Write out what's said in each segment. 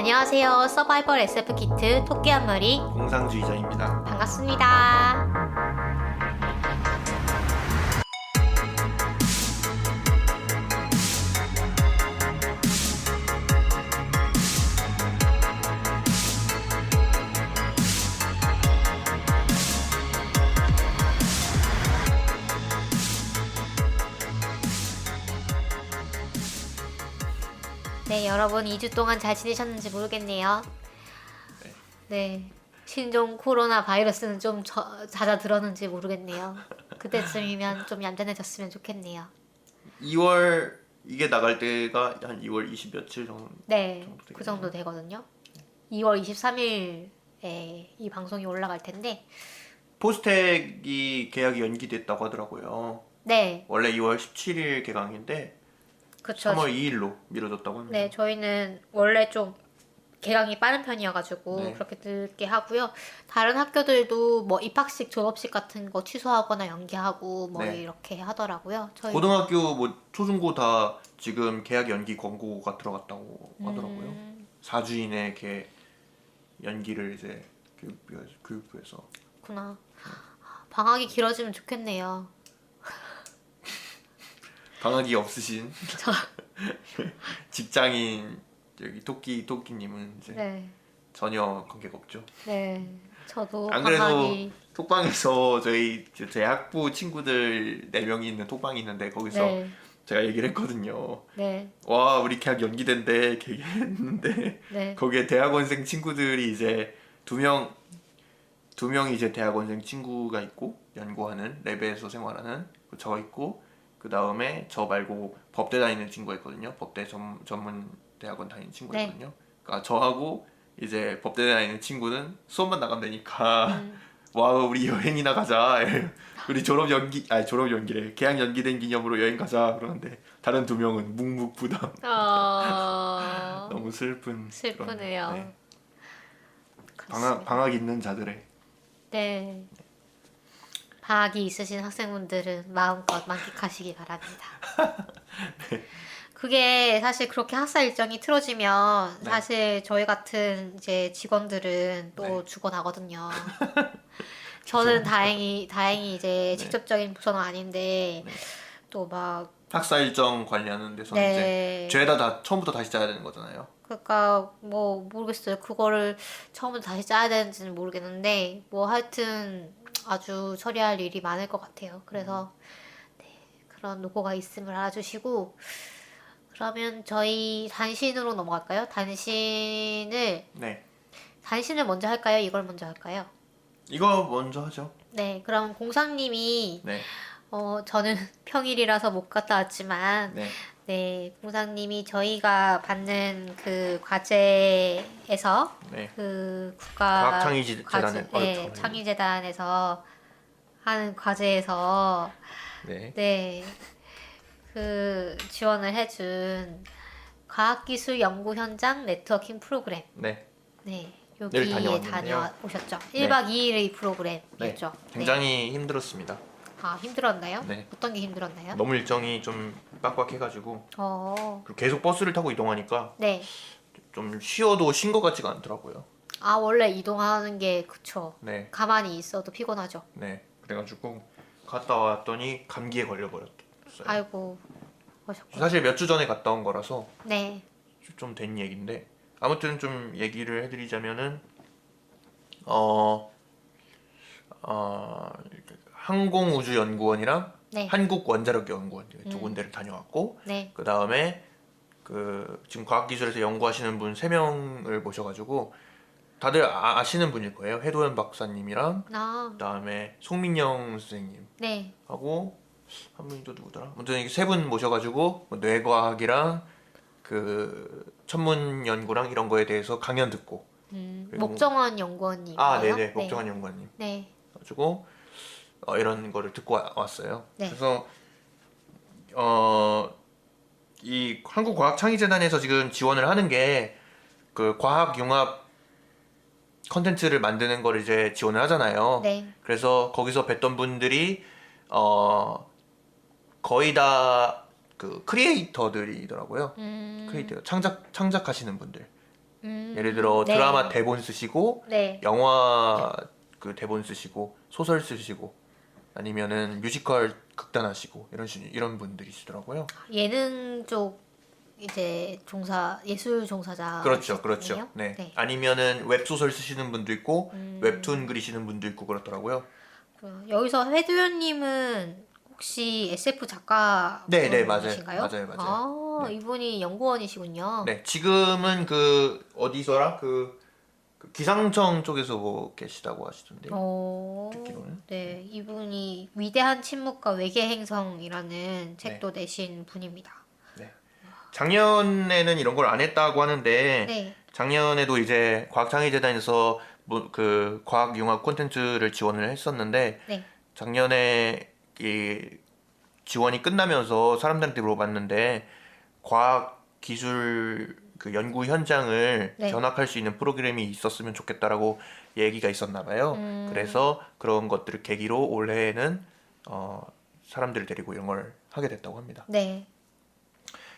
안녕하세요. 서바이벌 SF 키트 토끼 한 마리 공상주의자입니다. 반갑습니다. 네, 여러분 2주 동안 잘 지내셨는지 모르겠네요. 네, 신종 코로나 바이러스는 좀 잦아들었는지 모르겠네요. 그때쯤이면 좀 얌전해졌으면 좋겠네요. 2월 이게 나갈 때가 한 2월 20 며칠 정도. 네, 되겠네요. 그 정도 되거든요. 2월 23일에 이 방송이 올라갈 텐데, 포스텍이 계약이 연기됐다고 하더라고요. 네, 원래 2월 17일 개강인데 그쵸. 3월 2일로 미뤄졌다고 합니다. 네, 저희는 원래 좀 개강이 빠른 편이어가지고 네. 그렇게 늦게 하고요. 다른 학교들도 뭐 입학식, 졸업식 같은 거 취소하거나 연기하고 뭐 네. 이렇게 하더라고요. 저희 고등학교 뭐 초중고 다 지금 계약 연기 권고가 들어갔다고 하더라고요. 4주 이내 연기를 이제 교육부에서. 그렇구나. 방학이 길어지면 좋겠네요. 방학이 없으신 직장인 여기 토끼님은 이제 네, 전혀 관계가 없죠. 네. 저도 안 그래도 방학이 톡방에서 제 학부 친구들 4명이 있는 톡방이 있는데 거기서 네, 제가 얘기를 했거든요. 네, 와, 우리 계약 연기된대 얘기했는데 네, 거기에 대학원생 친구들이 이제 두 명이 이제 대학원생 친구가 있고 연구하는 랩에서 생활하는 저 있고 그 다음에 저 말고 법대 다니는 친구가 있거든요. 법대 전문 대학원 다니는 친구가 네. 있거든요. 그러니까 저하고 이제 법대 다니는 친구는 수업만 나가면 되니까 와, 우리 여행이나 가자. 우리 졸업 연기래. 계약 연기된 기념으로 여행 가자. 그러는데 다른 2명은 묵묵부담. 너무 슬프네요. 그런, 네. 그렇습니다. 방학 있는 자들의. 네. 방학이 있으신 학생분들은 마음껏 만끽하시기 바랍니다. 그게 사실 그렇게 학사 일정이 틀어지면 네. 사실 저희 같은 이제 직원들은 또 네. 죽어나거든요. 저는 다행히 이제 네. 직접적인 부서는 아닌데 네. 또 막 학사 일정 관리하는 데서는 네. 이제 죄다 다 처음부터 다시 짜야 되는 거잖아요. 그러니까 뭐 모르겠어요. 그거를 처음부터 다시 짜야 되는지는 모르겠는데 뭐 하여튼 아주 처리할 일이 많을 것 같아요. 그래서 네, 그런 노고가 있음을 알아주시고 그러면 저희 단신으로 넘어갈까요? 단신을 네. 먼저 할까요? 이걸 먼저 할까요? 이거 먼저 하죠. 네, 그럼 공상님이 네. 저는 평일이라서 못 갔다 왔지만 네. 네, 공상님이 저희가 받는 그 과제에서 네. 그 과학창의재단에 네, 창의재단에서 하는 과제에서 네. 네, 그 지원을 해준 과학기술 연구 현장 네트워킹 프로그램 네. 네, 늘 여기에 다녀왔는데요. 다녀오셨죠. 네. 1박 2일의 네. 프로그램이었죠. 굉장히 힘들었습니다. 아, 힘들었나요? 네. 어떤 게 힘들었나요? 너무 일정이 좀 빡빡해가지고 어, 그리고 계속 버스를 타고 이동하니까 네. 좀 쉬어도 쉰 것 같지가 않더라고요. 아, 원래 이동하는 게 그쵸. 네. 가만히 있어도 피곤하죠. 네. 그래가지고 갔다 왔더니 감기에 걸려버렸어요. 아이고, 그러셨구나. 사실 몇 주 전에 갔다 온 거라서 네, 좀 된 얘기인데 아무튼 좀 얘기를 해드리자면은 항공우주연구원이랑 네, 한국원자력연구원 두 군데를 다녀왔고 네, 그 다음에 지금 과학기술에서 연구하시는 분 3명을 모셔가지고 다들 아시는 분일 거예요. 해도현 박사님이랑 아, 그 다음에 송민영 선생님 네, 하고 한 분이 또 누구더라? 아무튼 이렇게 3분 모셔가지고 뭐 뇌과학이랑 그 천문 연구랑 이런 거에 대해서 강연 듣고 그리고 목정원 연구원님. 네네 목정한 연구원님 네, 가지고 이런 거를 듣고 왔어요. 네. 그래서 이 한국과학창의재단에서 지금 지원을 하는 게 그 과학융합 컨텐츠를 만드는 걸 이제 지원을 하잖아요. 네, 그래서 거기서 뵀던 분들이 거의 다 그 크리에이터들이더라고요. 크리에이터 창작하시는 분들. 예를 들어 네. 드라마 대본 쓰시고 네. 영화 그 대본 쓰시고 소설 쓰시고 아니면은 뮤지컬 극단하시고 이런 분들이시더라고요. 예능 쪽 이제 예술 종사자. 그렇죠, 그렇죠. 네. 네. 아니면은 웹소설 쓰시는 분도 있고 웹툰 그리시는 분도 있고 그렇더라고요. 여기서 회두현님은 혹시 SF 작가 네, 네, 맞아요. 분이신가요? 맞아요. 아, 이분이 연구원이시군요. 네, 지금은 그 어디서라 그 기상청 쪽에서 뭐 계시다고 하시던데 듣기로는. 네, 이분이 위대한 침묵과 외계 행성이라는 책도 내신 분입니다. 네. 작년에는 이런 걸 안 했다고 하는데 네. 작년에도 이제 과학창의재단에서 뭐 그 과학융합 콘텐츠를 지원을 했었는데 네. 작년에 이 지원이 끝나면서 사람들한테 물어봤는데 과학 기술 그 연구 현장을 네. 견학할 수 있는 프로그램이 있었으면 좋겠다라고 얘기가 있었나 봐요. 그래서 그런 것들을 계기로 올해에는 사람들을 데리고 이런 걸 하게 됐다고 합니다. 네.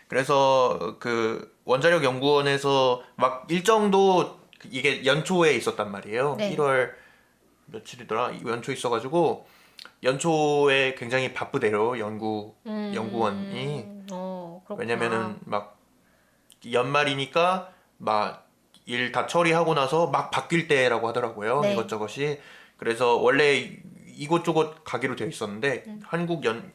그래서 그 원자력 연구원에서 막 일정도 이게 연초에 있었단 말이에요. 네. 1월 며칠이더라? 연초에 있어가지고 연초에 굉장히 바쁘대요. 연구원이. 그렇구나. 왜냐면은 막 연말이니까 막 일 다 처리하고 나서 막 바뀔 때라고 하더라고요. 네. 이것저것이. 그래서 원래 이곳저곳 가기로 되어 있었는데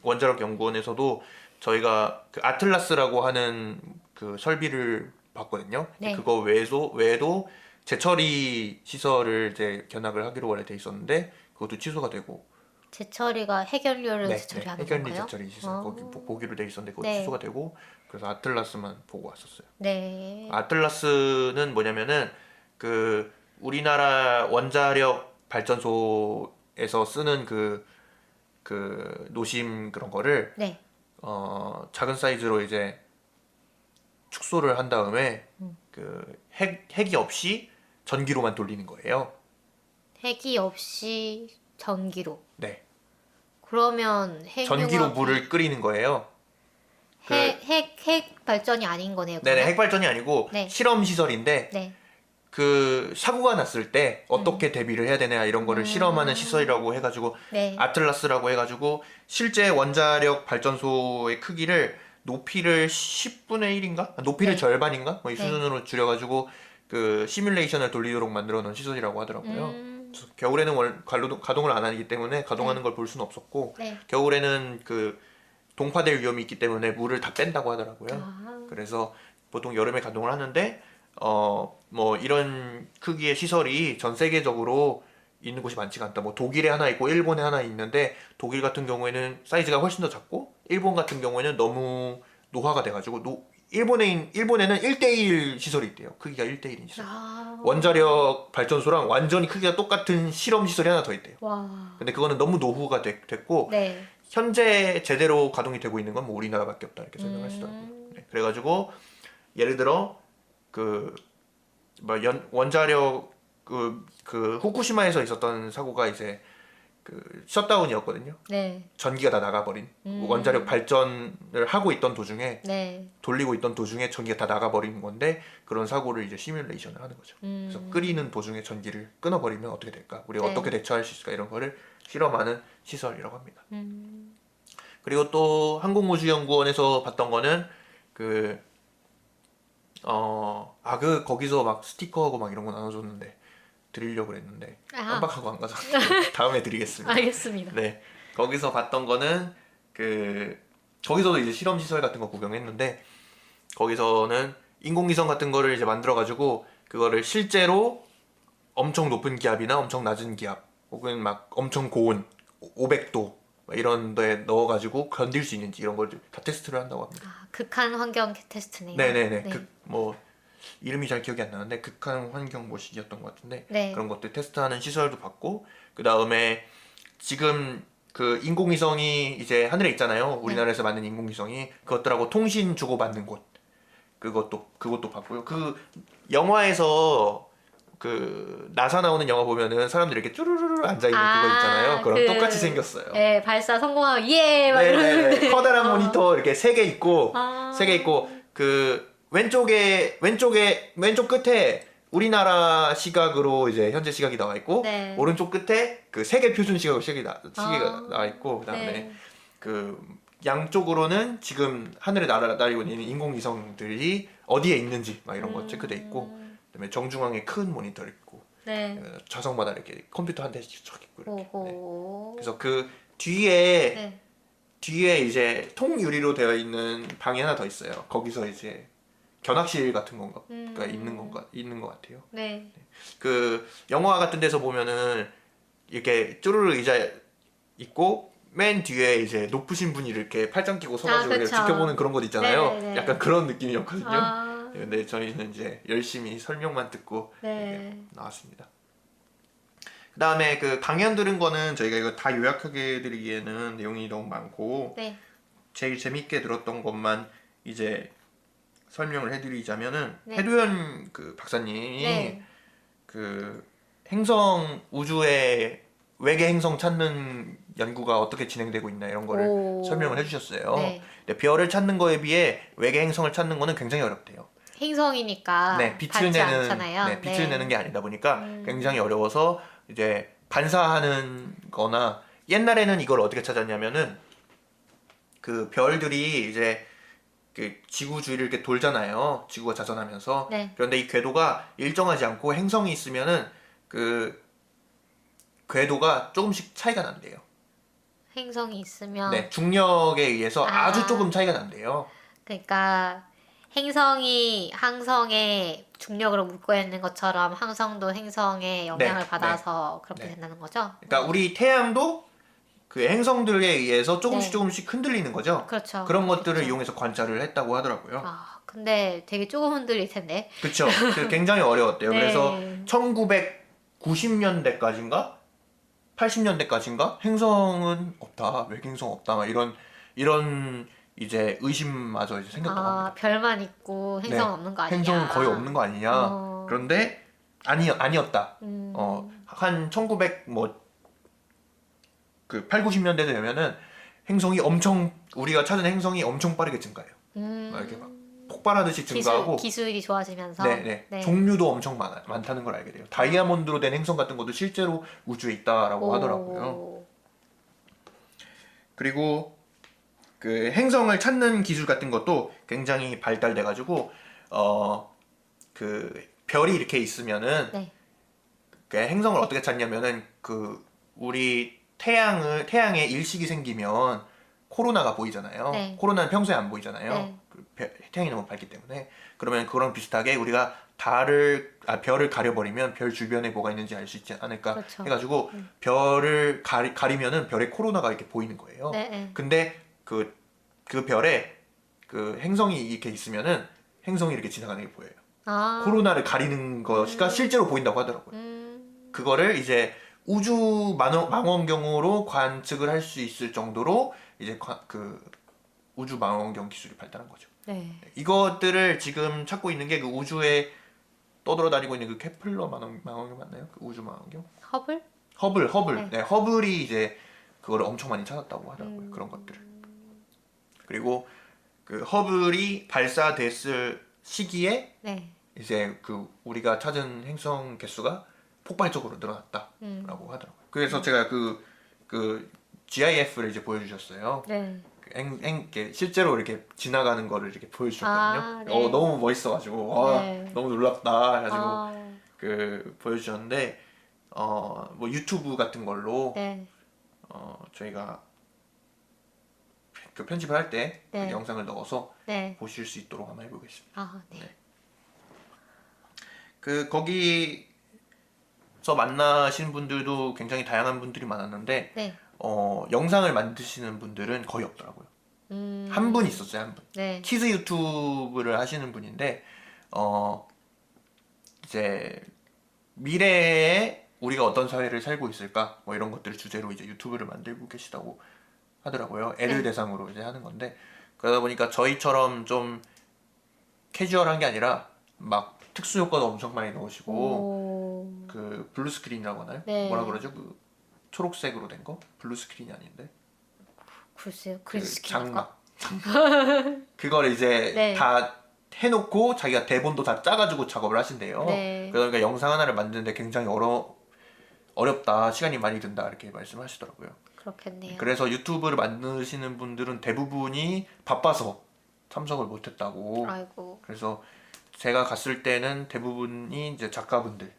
원자력 연구원에서도 저희가 그 아틀라스라고 하는 그 설비를 봤거든요. 네. 그거 외에도 재처리 시설을 이제 견학을 하기로 원래 돼 있었는데 그것도 취소가 되고. 재처리가 해결료를 네, 재처리하는 해결리 건가요? 재처리 시설 거기 보기로 돼 있었는데 그거 네. 취소가 되고 그래서 아틀라스만 보고 왔었어요. 네. 아틀라스는 뭐냐면은 그 우리나라 원자력 발전소에서 쓰는 그 노심 그런 거를 네. 작은 사이즈로 이제 축소를 한 다음에 그 핵이 없이 전기로만 돌리는 거예요. 핵이 없이 전기로. 네. 그러면 전기로 물을 끓이는 거예요. 핵 발전이 아닌 거네요. 네네, 그러면? 핵발전이 아니고 네. 실험 시설인데 네. 그 사고가 났을 때 어떻게 대비를 해야 되냐 이런 거를 실험하는 시설이라고 해가지고 네. 아틀라스라고 해가지고 실제 원자력 발전소의 크기를 높이를 10분의 1인가? 높이를 네. 절반인가? 뭐 이 네. 수준으로 줄여가지고 그 시뮬레이션을 돌리도록 만들어 놓은 시설이라고 하더라고요. 그래서 겨울에는 가동을 안 하기 때문에 가동하는 걸 볼 수는 없었고 네. 겨울에는 그 동파될 위험이 있기 때문에 물을 다 뺀다고 하더라고요. 아. 그래서 보통 여름에 가동을 하는데 뭐 이런 크기의 시설이 전 세계적으로 있는 곳이 많지가 않다. 뭐 독일에 하나 있고 일본에 하나 있는데 독일 같은 경우에는 사이즈가 훨씬 더 작고 일본 같은 경우에는 너무 노화가 돼가지고 일본에는 1대1 시설이 있대요. 크기가 1대1인 시설. 원자력 발전소랑 완전히 크기가 똑같은 실험 시설이 하나 더 있대요. 와. 근데 그거는 너무 노후가 됐고 네. 현재 제대로 가동이 되고 있는 건 뭐 우리나라밖에 없다 이렇게 설명하시더라고요. 네, 그래가지고 예를 들어 뭐 원자력 그 후쿠시마에서 있었던 사고가 이제 그 셧다운이었거든요. 네. 전기가 다 나가버린 원자력 발전을 하고 있던 도중에 네. 돌리고 있던 도중에 전기가 다 나가버린 건데 그런 사고를 이제 시뮬레이션을 하는 거죠. 그래서 끓이는 도중에 전기를 끊어버리면 어떻게 될까? 우리가 네. 어떻게 대처할 수 있을까? 이런 거를 실험하는 시설이라고 합니다. 그리고 또 항공우주연구원에서 봤던 거는 거기서 막 스티커하고 막 이런 거 나눠줬는데 드리려고 그랬는데 깜빡하고 안 가서 다음에 드리겠습니다. 알겠습니다. 네, 거기서 봤던 거는 거기서도 이제 실험 시설 같은 거 구경했는데 거기서는 인공위성 같은 거를 이제 만들어 가지고 그거를 실제로 엄청 높은 기압이나 엄청 낮은 기압 혹은 막 엄청 고온 500도 이런 데에 넣어 가지고 견딜 수 있는지 이런 걸 다 테스트를 한다고 합니다. 아, 극한 환경 테스트네요. 네네네. 네. 뭐 이름이 잘 기억이 안 나는데 극한 환경 모식이었던 것 같은데 네. 그런 것들 테스트하는 시설도 봤고 그 다음에 지금 그 인공위성이 이제 하늘에 있잖아요. 우리나라에서 만든 인공위성이 그것들하고 통신 주고받는 곳 그것도 봤고요. 그 영화에서 그 나사 나오는 영화 보면은 사람들이 이렇게 쭈루루루 앉아 있는 그거 있잖아요. 그럼 똑같이 생겼어요. 네, 발사 성공하면 예! 막 네네네. 이러는데. 커다란 모니터 이렇게 3개 있고 아. 3개 있고 그 왼쪽 끝에 우리나라 시각으로 이제 현재 시각이 나와 있고 네. 오른쪽 끝에 그 세계 표준 시각으로 시계가 나와 있고 그다음에 네. 그 양쪽으로는 지금 하늘에 날아다니고 있는 인공위성들이 어디에 있는지 막 이런 거 체크돼 있고 그다음에 정중앙에 큰 모니터 있고 네. 자석마다 이렇게 컴퓨터 한 대씩 쫙 있고 이렇게. 네. 오호. 그래서 그 뒤에 네. 이제 통유리로 되어 있는 방이 하나 더 있어요. 거기서 이제 견학실 같은 건가 있는 것 같아요. 네. 그 영화 같은 데서 보면은 이렇게 쪼르르 의자 있고 맨 뒤에 이제 높으신 분이 이렇게 팔짱 끼고 서가지고 이렇게 그쵸. 지켜보는 그런 곳 있잖아요. 네네네. 약간 그런 느낌이었거든요. 아. 근데 저희는 이제 열심히 설명만 듣고 네. 이렇게 나왔습니다. 그 다음에 그 강연 들은 거는 저희가 이거 다 요약하게 드리기에는 내용이 너무 많고 네. 제일 재밌게 들었던 것만 이제 설명을 해드리자면은 네. 해도현 그 박사님이 네. 그 행성 우주의 외계 행성 찾는 연구가 어떻게 진행되고 있나 이런 거를 오. 설명을 해주셨어요. 네. 근데 별을 찾는 거에 비해 외계 행성을 찾는 거는 굉장히 어렵대요. 행성이니까 네, 빛을 닿지 내는 않잖아요. 네, 빛을 네. 내는 게 아니다 보니까 굉장히 어려워서 이제 반사하는 거나 옛날에는 이걸 어떻게 찾았냐면은 그 별들이 이제 그 지구 주위를 이렇게 돌잖아요. 지구가 자전하면서. 네. 그런데 이 궤도가 일정하지 않고 행성이 있으면은 그 궤도가 조금씩 차이가 난대요. 행성이 있으면 네, 중력에 의해서 아. 아주 조금 차이가 난대요. 그러니까 행성이 항성의 중력으로 묶여 있는 것처럼 항성도 행성의 영향을 네, 받아서 그렇게 네. 된다는 거죠? 그러니까 우리 태양도 그 행성들에 의해서 조금씩 네. 조금씩 흔들리는 거죠. 그렇죠. 그런 것들을 그렇죠. 이용해서 관찰을 했다고 하더라고요. 아, 근데 되게 조금 흔들릴 텐데. 그렇죠. 굉장히 어려웠대요. 네. 그래서 1990년대까지인가 80년대까지인가 행성은 없다, 외계행성 없다, 막 이런 이제 의심마저 이제 생겼다고 아, 합니다. 별만 있고 행성 네. 없는 거 아니냐? 행성은 거의 없는 거 아니냐? 어. 그런데 아니었다. 한 1900 뭐 그 8, 90년대 되면은 행성이 엄청 우리가 찾은 행성이 엄청 빠르게 증가해요. 막 이렇게 막 폭발하듯이 증가하고 기술이 좋아지면서. 네. 종류도 엄청 많다는 걸 알게 돼요. 다이아몬드로 된 행성 같은 것도 실제로 우주에 있다라고 오. 하더라고요. 그리고 그 행성을 찾는 기술 같은 것도 굉장히 발달돼 가지고 그 별이 이렇게 있으면은 네. 그 행성을 어떻게 찾냐면은 그 우리 태양에 일식이 생기면 코로나가 보이잖아요. 네. 코로나는 평소에 안 보이잖아요. 네. 태양이 너무 밝기 때문에. 그러면 그런 비슷하게 우리가 별을 가려버리면 별 주변에 뭐가 있는지 알 수 있지 않을까 그렇죠. 해가지고 별을 가리면은 별에 코로나가 이렇게 보이는 거예요. 네. 근데 그 별에 그 행성이 이렇게 있으면은 행성이 이렇게 지나가는 게 보여요. 아. 코로나를 가리는 것이 실제로 보인다고 하더라고요. 그거를 이제 우주 망원경으로 관측을 할 수 있을 정도로 이제 그 우주 망원경 기술이 발달한 거죠. 네. 이것들을 지금 찾고 있는 게 그 우주에 떠돌아다니고 있는 그 케플러 망원경 맞나요? 그 우주 망원경? 허블? 허블. 네. 네, 허블이 이제 그거를 엄청 많이 찾았다고 하더라고요. 그런 것들을. 그리고 그 허블이 발사됐을 시기에 네. 이제 그 우리가 찾은 행성 개수가 폭발적으로 늘어났다라고 하더라고요. 그래서 제가 그 GIF를 이제 보여주셨어요. 네. 이렇게 실제로 이렇게 지나가는 거를 이렇게 보여주셨거든요. 아, 네. 너무 멋있어가지고 와 네. 너무 놀랍다 해가지고 아, 그 보여주셨는데 뭐 유튜브 같은 걸로 네. 저희가 그 편집을 할 때 그 네. 영상을 넣어서 네. 보실 수 있도록 한번 해보겠습니다. 아, 네. 그 거기서 만나신 분들도 굉장히 다양한 분들이 많았는데 네. 영상을 만드시는 분들은 거의 없더라고요. 한 분 있었어요, 한 분. 네. 키즈 유튜브를 하시는 분인데 이제 미래에 우리가 어떤 사회를 살고 있을까 뭐 이런 것들을 주제로 이제 유튜브를 만들고 계시다고 하더라고요. 애들 네. 대상으로 이제 하는 건데 그러다 보니까 저희처럼 좀 캐주얼한 게 아니라 막 특수 효과도 엄청 많이 넣으시고 오. 그 블루 스크린이라고 하나요? 네. 뭐라 그러죠? 그 초록색으로 된 거? 블루 스크린이 아닌데 글쎄요. 그 그리스키인가? 장막 그걸 이제 네. 다 해놓고 자기가 대본도 다 짜가지고 작업을 하신대요. 네. 그러니까 영상 하나를 만드는데 굉장히 어렵다, 시간이 많이 든다 이렇게 말씀하시더라고요. 그렇겠네요. 그래서 유튜브를 만드시는 분들은 대부분이 바빠서 참석을 못했다고. 아이고. 그래서 제가 갔을 때는 대부분이 이제 작가분들.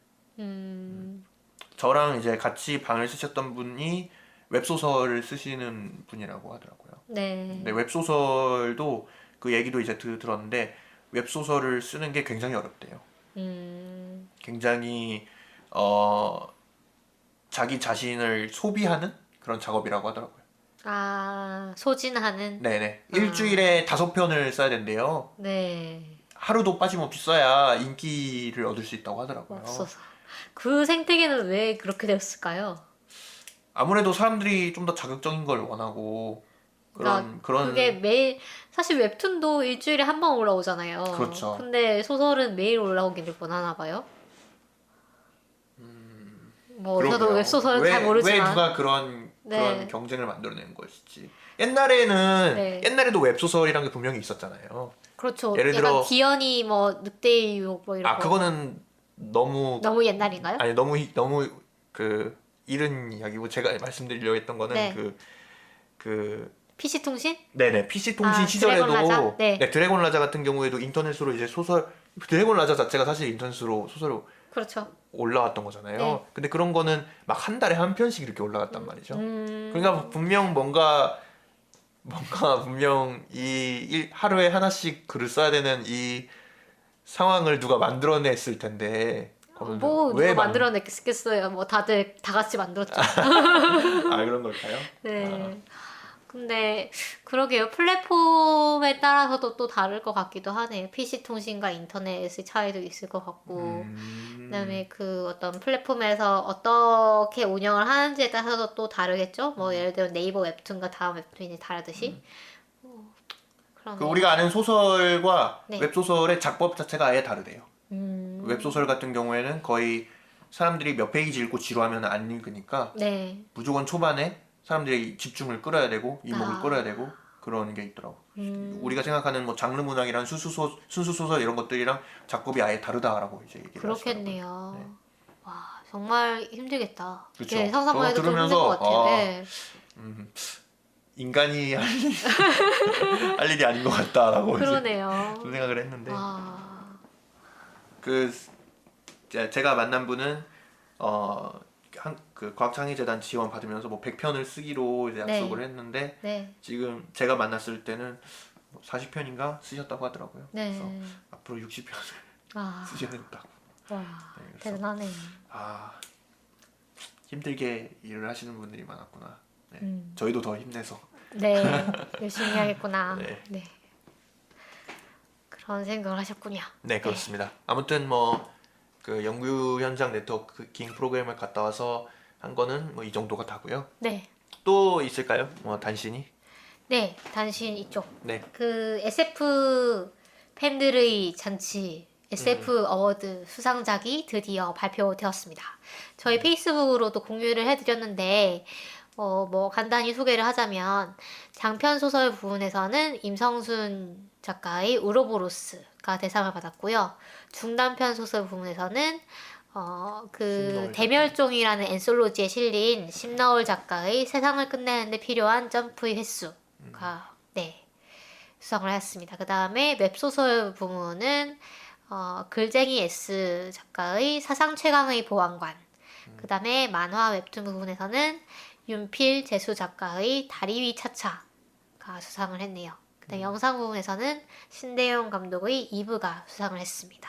저랑 이제 같이 방을 쓰셨던 분이 웹소설을 쓰시는 분이라고 하더라고요. 네. 근데 웹소설도 그 얘기도 이제 들었는데 웹소설을 쓰는 게 굉장히 어렵대요. 굉장히 자기 자신을 소비하는 그런 작업이라고 하더라고요. 아, 소진하는? 네네. 일주일에 5편을 써야 된대요. 네. 하루도 빠짐없이 써야 인기를 얻을 수 있다고 하더라고요. 없어서. 그 생태계는 왜 그렇게 되었을까요? 아무래도 사람들이 좀 더 자극적인 걸 원하고 그런 그게 매일 사실 웹툰도 일주일에 한 번 올라오잖아요. 그렇죠. 근데 소설은 매일 올라오기를 원하나 봐요. 뭐 저도 그러게요. 웹소설은 왜, 잘 모르지만 왜 누가 그런 네. 경쟁을 만들어낸 것일지. 옛날에는 네. 옛날에도 웹소설이란 게 분명히 있었잖아요. 그렇죠. 예를 약간 들어 기현이 뭐 늑대의 유혹 뭐 이런 거 그거는 너무 옛날인가요? 아니 너무 그 이른 이야기고 제가 말씀드리려고 했던 거는 네. 그 PC 통신? 네네 PC 통신 아, 시절에도 드래곤 라자? 네. 드래곤 라자 같은 경우에도 인터넷으로 이제 드래곤 라자 자체가 사실 인터넷으로 소설로 그렇죠. 올라왔던 거잖아요. 네. 근데 그런 거는 막 한 달에 한 편씩 이렇게 올라갔단 말이죠. 음. 그러니까 분명 뭔가 분명 하루에 하나씩 글을 써야 되는 이 상황을 누가 만들어냈을 텐데. 뭐 누가 만들어냈겠어요. 뭐 다들 다 같이 만들었죠. 그런 걸까요? 네. 근데 그러게요. 플랫폼에 따라서도 또 다를 것 같기도 하네요. PC 통신과 인터넷의 차이도 있을 것 같고, 그다음에 그 어떤 플랫폼에서 어떻게 운영을 하는지에 따라서도 또 다르겠죠. 뭐 예를 들어 네이버 웹툰과 다음 웹툰이 다르듯이. 그 우리가 아는 소설과 네. 웹소설의 작법 자체가 아예 다르대요. 웹소설 같은 경우에는 거의 사람들이 몇 페이지 읽고 지루하면 안 읽으니까 네. 무조건 초반에 사람들이 집중을 끌어야 되고 이목을 끌어야 되고 그런 게 있더라고. 우리가 생각하는 뭐 장르 문학이랑 순수 소설 이런 것들이랑 작법이 아예 다르다라고 이제 얘기를 그렇겠네요. 하시더라고요. 네. 와, 정말 힘들겠다. 그쵸. 네, 상상만 해도 좀 힘들 들으면서, 것 같아요. 네. 인간이 할 일이 아닌 것 같다라고 이제 그러네요. 그런 생각을 했는데 아, 그 제가 만난 분은 그 과학창의재단 지원 받으면서 뭐 100편을 쓰기로 이제 약속을 네. 했는데 네. 지금 제가 만났을 때는 40편인가 쓰셨다고 하더라고요. 네. 그래서 앞으로 60편을 아, 쓰셔야겠다고. 와, 네, 그래서 대단하네요. 힘들게 일을 하시는 분들이 많았구나. 네. 저희도 더 힘내서. 네, 열심히 해야겠구나. 네. 네. 그런 생각을 하셨군요. 네, 그렇습니다. 아무튼 뭐 그 연구 현장 네트워킹 프로그램을 갔다 와서 한 거는 뭐 이 정도가 다고요. 네. 또 있을까요? 뭐 단신이? 네, 단신 이쪽. 네. 그 SF 팬들의 잔치 SF 어워드 수상작이 드디어 발표되었습니다. 저희 페이스북으로도 공유를 해드렸는데 뭐 간단히 소개를 하자면 장편 소설 부분에서는 임성순 작가의 우로보로스가 대상을 받았고요. 중단편 소설 부분에서는 그 대멸종이라는 엔솔로지에 실린 심너울 작가의 세상을 끝내는데 필요한 점프의 횟수가 네 수상을 하였습니다. 그 다음에 웹소설 부문은 글쟁이 S 작가의 사상 최강의 보안관. 그 다음에 만화 웹툰 부분에서는 윤필 재수 작가의 다리 위 차차가 수상을 했네요. 그다음 영상 부분에서는 신대용 감독의 이브가 수상을 했습니다.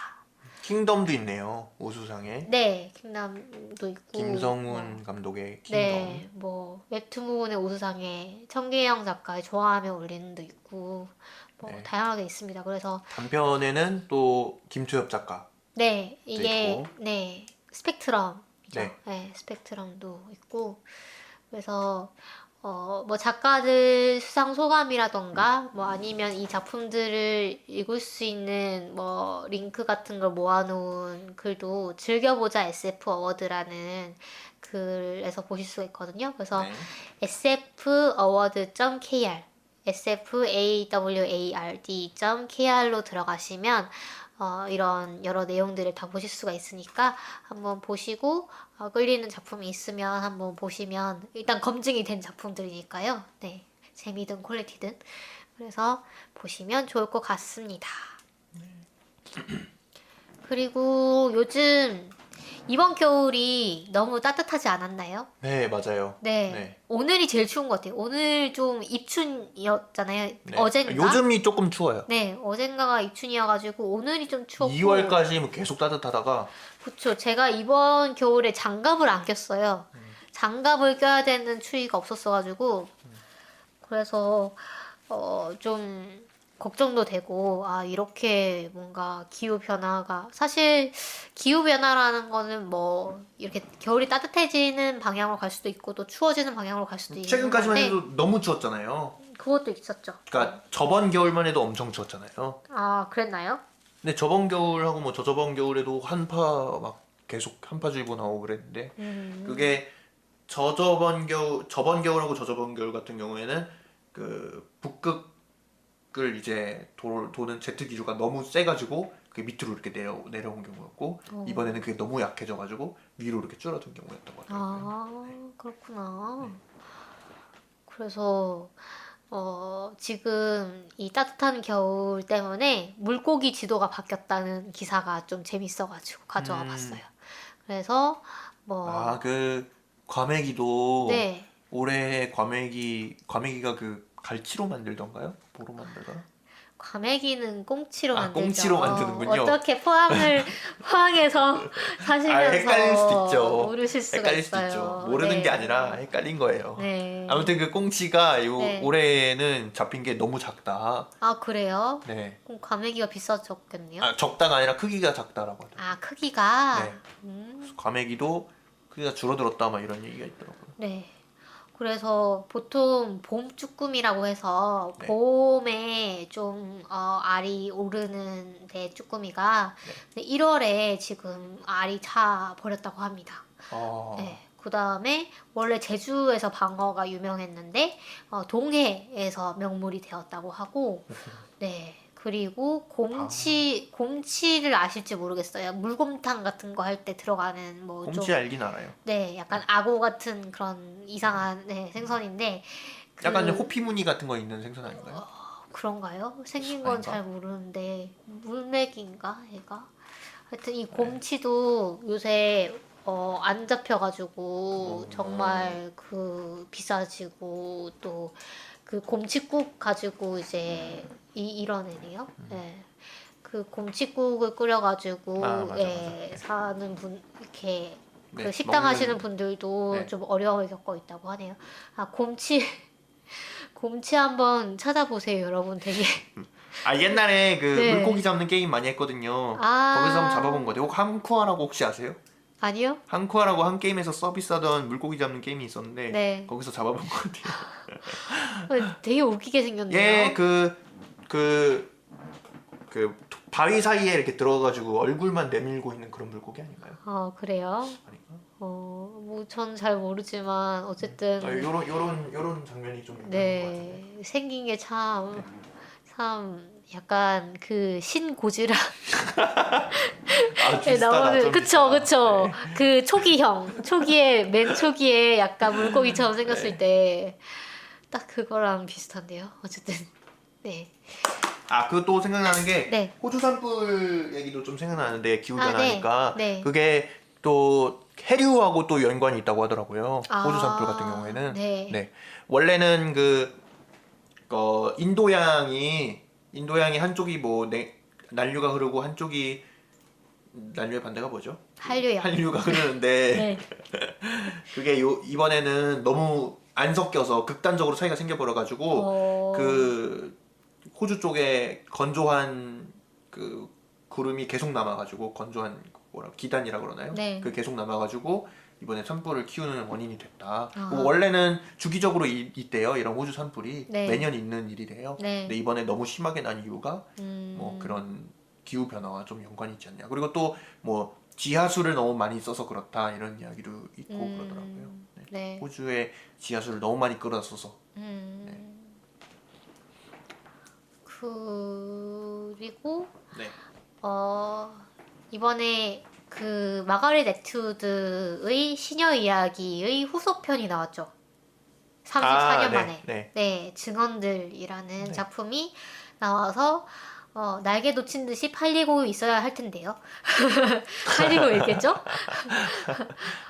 킹덤도 있네요. 우수상에. 네, 킹덤도 있고 김성훈 감독의 킹덤. 네, 뭐 웹툰 부분의 우수상에 청계영 작가의 좋아하며 울리는도 있고 뭐 네. 다양하게 있습니다. 그래서 단편에는 또 김초엽 작가. 네, 이게 있고. 네 스펙트럼이죠. 네. 네, 스펙트럼도 있고 그래서 뭐 작가들 수상 소감이라던가 뭐 아니면 이 작품들을 읽을 수 있는 뭐 링크 같은 걸 모아놓은 글도 즐겨보자 SF 어워드라는 글에서 보실 수가 있거든요. 그래서 네. sfaward.kr sfaward.kr로 들어가시면 이런 여러 내용들을 다 보실 수가 있으니까 한번 보시고 끌리는 작품이 있으면 한번 보시면 일단 검증이 된 작품들이니까요. 네, 재미든 퀄리티든 그래서 보시면 좋을 것 같습니다. 그리고 요즘 이번 겨울이 너무 따뜻하지 않았나요? 네, 맞아요. 네. 네. 오늘이 제일 추운 것 같아요. 오늘 좀 입춘이었잖아요. 네. 어젠가? 요즘이 조금 추워요. 네, 어젠가가 입춘이어가지고 오늘이 좀 추웠고. 2월까지 뭐 계속 따뜻하다가 그쵸. 제가 이번 겨울에 장갑을 안 꼈어요. 장갑을 껴야 되는 추위가 없었어가지고. 그래서 좀 걱정도 되고, 이렇게 뭔가 기후변화가, 사실 기후변화라는 거는 뭐, 이렇게 겨울이 따뜻해지는 방향으로 갈 수도 있고, 또 추워지는 방향으로 갈 수도 있는 최근까지만 건데, 해도 너무 추웠잖아요. 그것도 있었죠. 그러니까 저번 겨울만 해도 엄청 추웠잖아요. 아, 그랬나요? 근데 저번 겨울하고 뭐 저저번 겨울에도 한파 막 계속 한파주의보 나오고 그랬는데 그게 저번 겨울하고 저저번 겨울 같은 경우에는 그 북극을 이제 도는 제트 기류가 너무 세가지고 그게 밑으로 이렇게 내려온 경우였고 이번에는 그게 너무 약해져가지고 위로 이렇게 줄어든 경우였던 것 같아요. 아, 그렇구나. 그래서 지금 이 따뜻한 겨울 때문에 물고기 지도가 바뀌었다는 기사가 좀 재밌어가지고 가져와 봤어요. 그래서 뭐, 그 과메기도 네, 올해 과메기가 그 갈치로 만들던가요? 뭐로 만들더라? 과메기는 꽁치로 만들죠. 꽁치로 만드는군요. 어떻게 포항에서 사시면서 헷갈릴 수도 있죠. 모르실 수가 헷갈릴 수도 있어요. 있죠. 모르는 네. 게 아니라 헷갈린 거예요. 네. 아무튼 그 꽁치가 네. 올해는 잡힌 게 너무 작다. 아, 그래요? 네. 그럼 과메기가 비싸졌겠네요. 적다가 아니라 크기가 작다라고 하더라고요. 크기가? 네. 과메기도 크기가 줄어들었다 막 이런 얘기가 있더라고요. 네. 그래서 보통 봄 쭈꾸미라고 해서 네. 봄에 좀 알이 오르는 데 쭈꾸미가 1월에 지금 알이 차 버렸다고 합니다. 네. 그 다음에 원래 제주에서 방어가 유명했는데 동해에서 명물이 되었다고 하고 네. 그리고 곰치를 아실지 모르겠어요. 물곰탕 같은 거 할 때 들어가는 뭐 좀 곰치 알긴 알아요. 네, 약간 악어 같은 그런 이상한 생선인데 약간 호피무늬 같은 거 있는 생선 아닌가요? 그런가요? 생긴 건 아닌가? 잘 모르는데 물맥인가 얘가? 하여튼 이 곰치도 요새 안 잡혀가지고 정말 그 비싸지고 또 그 곰칫국 가지고 이제 이런 애네요. 네. 그 곰칫국을 끓여가지고 맞아. 사는 분 이렇게 네, 그 식당 먹는- 하시는 분들도 네. 좀 어려움을 겪고 있다고 하네요. 곰치 한번 찾아보세요, 여러분. 되게 옛날에 그 네. 물고기 잡는 게임 많이 했거든요. 아. 거기서 한번 잡아본 거예요. 한쿠아라고 혹시 아세요? 아니요? 한쿠아라고 한 게임에서 서비스하던 물고기 잡는 게임이 있었는데 네. 거기서 잡아본 것 같아요. 되게 웃기게 생겼네요. 예, 그 바위 사이에 이렇게 들어가가지고 얼굴만 내밀고 있는 그런 물고기 아닌가요? 그래요? 아닌가? 뭐 전 잘 모르지만 어쨌든 요런 장면이 좀 있는 것 같은데. 네, 생긴 게 참 약간 그 신고지랑 나오는 그쵸. 그 초기에 맨 초기에 약간 물고기처럼 생겼을 때 딱 그거랑 비슷한데요. 어쨌든 네. 그거 또 생각나는 게 네. 호주 산불 얘기도 좀 생각나는데 기후 변화니까 네. 그게 또 해류하고 또 연관이 있다고 하더라고요. 호주 산불 같은 경우에는 네. 원래는 인도양이 한쪽이 뭐 난류가 흐르고 한쪽이 난류의 반대가 뭐죠? 한류가 흐르는데 네. 그게 이번에는 너무 안 섞여서 극단적으로 차이가 생겨버려가지고 그 호주 쪽에 건조한 그 구름이 계속 남아가지고 건조한 기단이라 그러나요? 네. 그 계속 남아가지고 이번에 산불을 키우는 원인이 됐다. 원래는 주기적으로 있대요. 이런 호주 산불이 네. 매년 있는 일이래요. 네. 근데 이번에 너무 심하게 난 이유가 뭐 그런 기후 변화와 좀 연관이 있지 않냐. 그리고 또 뭐 지하수를 너무 많이 써서 그렇다 이런 이야기도 있고 그러더라고요. 네. 호주에 지하수를 너무 많이 끌어다 써서. 그리고 네. 이번에 그 마가렛 애트우드의 시녀 이야기의 후속편이 나왔죠. 34년 네, 만에. 네. 네, 증언들이라는 네. 작품이 나와서 날개 놓친 듯이 팔리고 있어야 할 텐데요. 팔리고 있겠죠?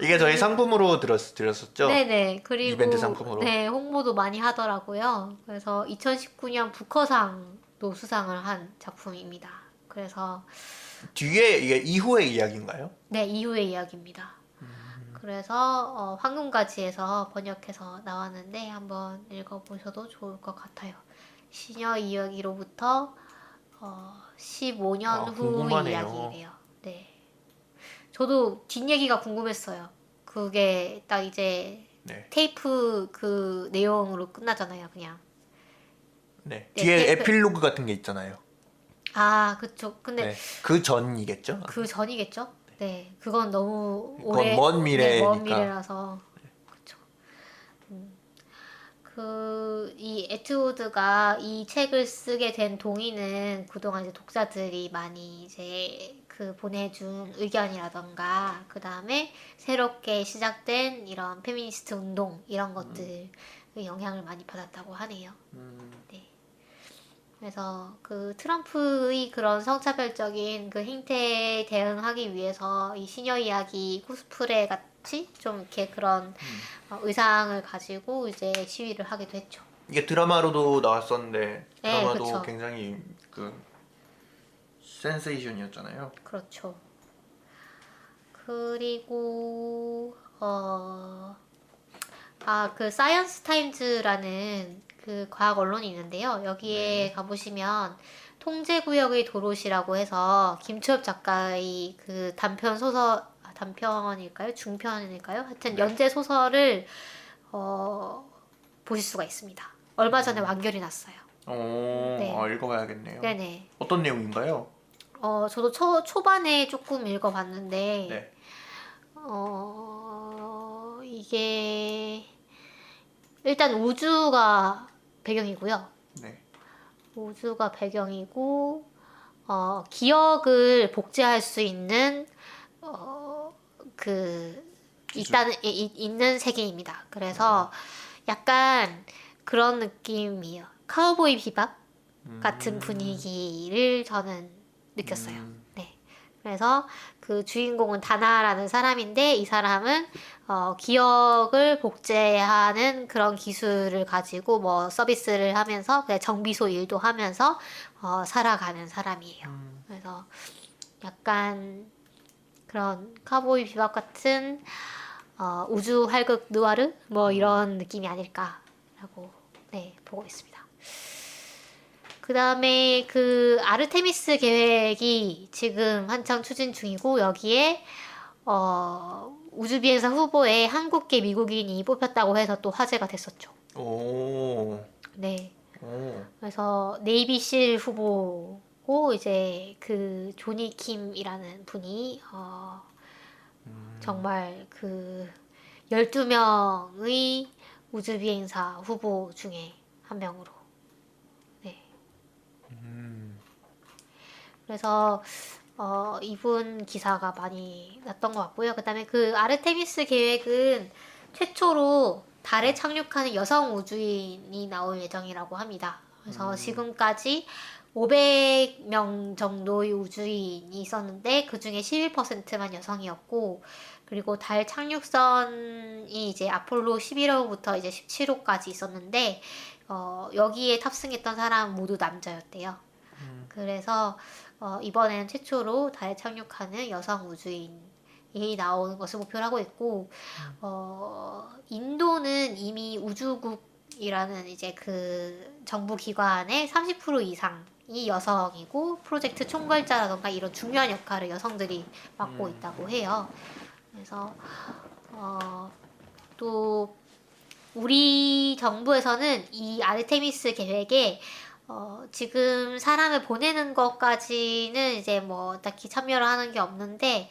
이게 저희 상품으로 드렸었죠? 네네. 그리고 이벤트 상품으로. 네, 홍보도 많이 하더라고요. 그래서 2019년 부커상도 수상을 한 작품입니다. 그래서 뒤에 이게 이후의 이야기인가요? 네, 이후의 이야기입니다. 그래서 황금가지에서 번역해서 나왔는데 한번 읽어보셔도 좋을 것 같아요. 시녀 이야기로부터 15년 후의 궁금하네요. 이야기래요. 네. 저도 뒷얘기가 궁금했어요. 그게 딱 이제 네. 테이프 그 내용으로 끝나잖아요, 그냥. 네. 네, 뒤에 테이프. 에필로그 같은 게 있잖아요. 아, 그쵸. 근데 네. 그 전이겠죠? 그 전이겠죠? 네. 그건 너무 그건 오래 먼 네, 미래니까. 먼 미래라서. 그쵸. 이 에투드가 이 책을 쓰게 된 동의는 그동안 이제 독자들이 많이 이제 그 보내준 의견이라던가 그 다음에 새롭게 시작된 이런 페미니스트 운동 이런 것들의 영향을 많이 받았다고 하네요. 네. 그래서 그 트럼프의 그런 성차별적인 그 행태에 대응하기 위해서 이 시녀 이야기 코스프레 같이 좀 이렇게 그런 의상을 가지고 이제 시위를 하기도 했죠. 이게 드라마로도 나왔었는데 네, 드라마도 그쵸. 굉장히 그 센세이션이었잖아요. 그렇죠. 그리고 그 사이언스 타임즈라는 그 과학 언론이 있는데요. 여기에 가보시면 통제구역의 도롯이라고 해서 김초엽 작가의 그 단편 소설, 단편일까요? 중편일까요? 하여튼 연재 소설을 보실 수가 있습니다. 얼마 전에 완결이 났어요. 네. 읽어봐야겠네요. 네네. 어떤 내용인가요? 저도 초반에 조금 읽어봤는데, 네. 이게, 일단 우주가 배경이고요. 네. 우주가 배경이고, 기억을 복제할 수 있는, 있는 세계입니다. 그래서 약간 그런 느낌이에요. 카우보이 비밥 같은 분위기를 저는 느꼈어요. 네. 그래서 그 주인공은 다나라는 사람인데 이 사람은 기억을 복제하는 그런 기술을 가지고 뭐 서비스를 하면서 그냥 정비소 일도 하면서 살아가는 사람이에요. 그래서 약간 그런 카우보이 비밥 같은 우주 활극 느와르 뭐 이런 느낌이 아닐까라고 네, 보고 있습니다. 그 다음에 그 아르테미스 계획이 지금 한창 추진 중이고 여기에 우주비행사 후보에 한국계 미국인이 뽑혔다고 해서 또 화제가 됐었죠. 오. 네. 오. 그래서 네이비실 후보고 이제 그 조니 킴이라는 분이 정말 그 12명의 우주비행사 후보 중에 한 명으로. 네. 그래서 이분 기사가 많이 났던 것 같고요. 그 다음에 그 아르테미스 계획은 최초로 달에 착륙하는 여성 우주인이 나올 예정이라고 합니다. 그래서 지금까지 500명 정도의 우주인이 있었는데 그 중에 11%만 여성이었고 그리고 달 착륙선이 이제 아폴로 11호부터 이제 17호까지 있었는데 여기에 탑승했던 사람은 모두 남자였대요. 그래서 이번에는 최초로 달에 착륙하는 여성 우주인이 나오는 것을 목표로 하고 있고 인도는 이미 우주국이라는 이제 그 정부 기관의 30% 이상이 여성이고 프로젝트 총괄자라던가 이런 중요한 역할을 여성들이 맡고 있다고 해요. 그래서 또 우리 정부에서는 이 아르테미스 계획에 지금 사람을 보내는 것까지는 이제 뭐 딱히 참여를 하는 게 없는데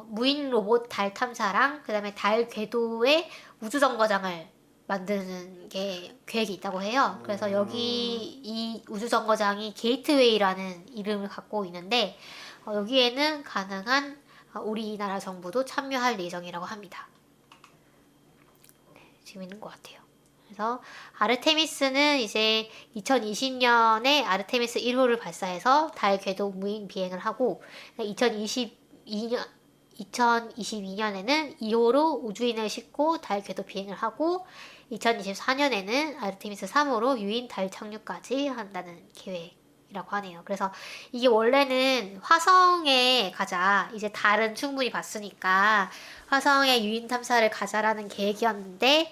무인 로봇 달 탐사랑 그다음에 달 궤도에 우주 정거장을 만드는 게 계획이 있다고 해요. 그래서 여기 이 우주정거장이 게이트웨이라는 이름을 갖고 있는데 여기에는 가능한 우리나라 정부도 참여할 예정이라고 합니다. 네, 재밌는 것 같아요. 그래서 아르테미스는 이제 2020년에 아르테미스 1호를 발사해서 달 궤도 무인 비행을 하고 2022년에는 2호로 우주인을 싣고 달 궤도 비행을 하고 2024년에는 아르테미스 3호로 유인 달 착륙까지 한다는 계획이라고 하네요. 그래서 이게 원래는 화성에 가자. 이제 달은 충분히 봤으니까 화성에 유인 탐사를 가자라는 계획이었는데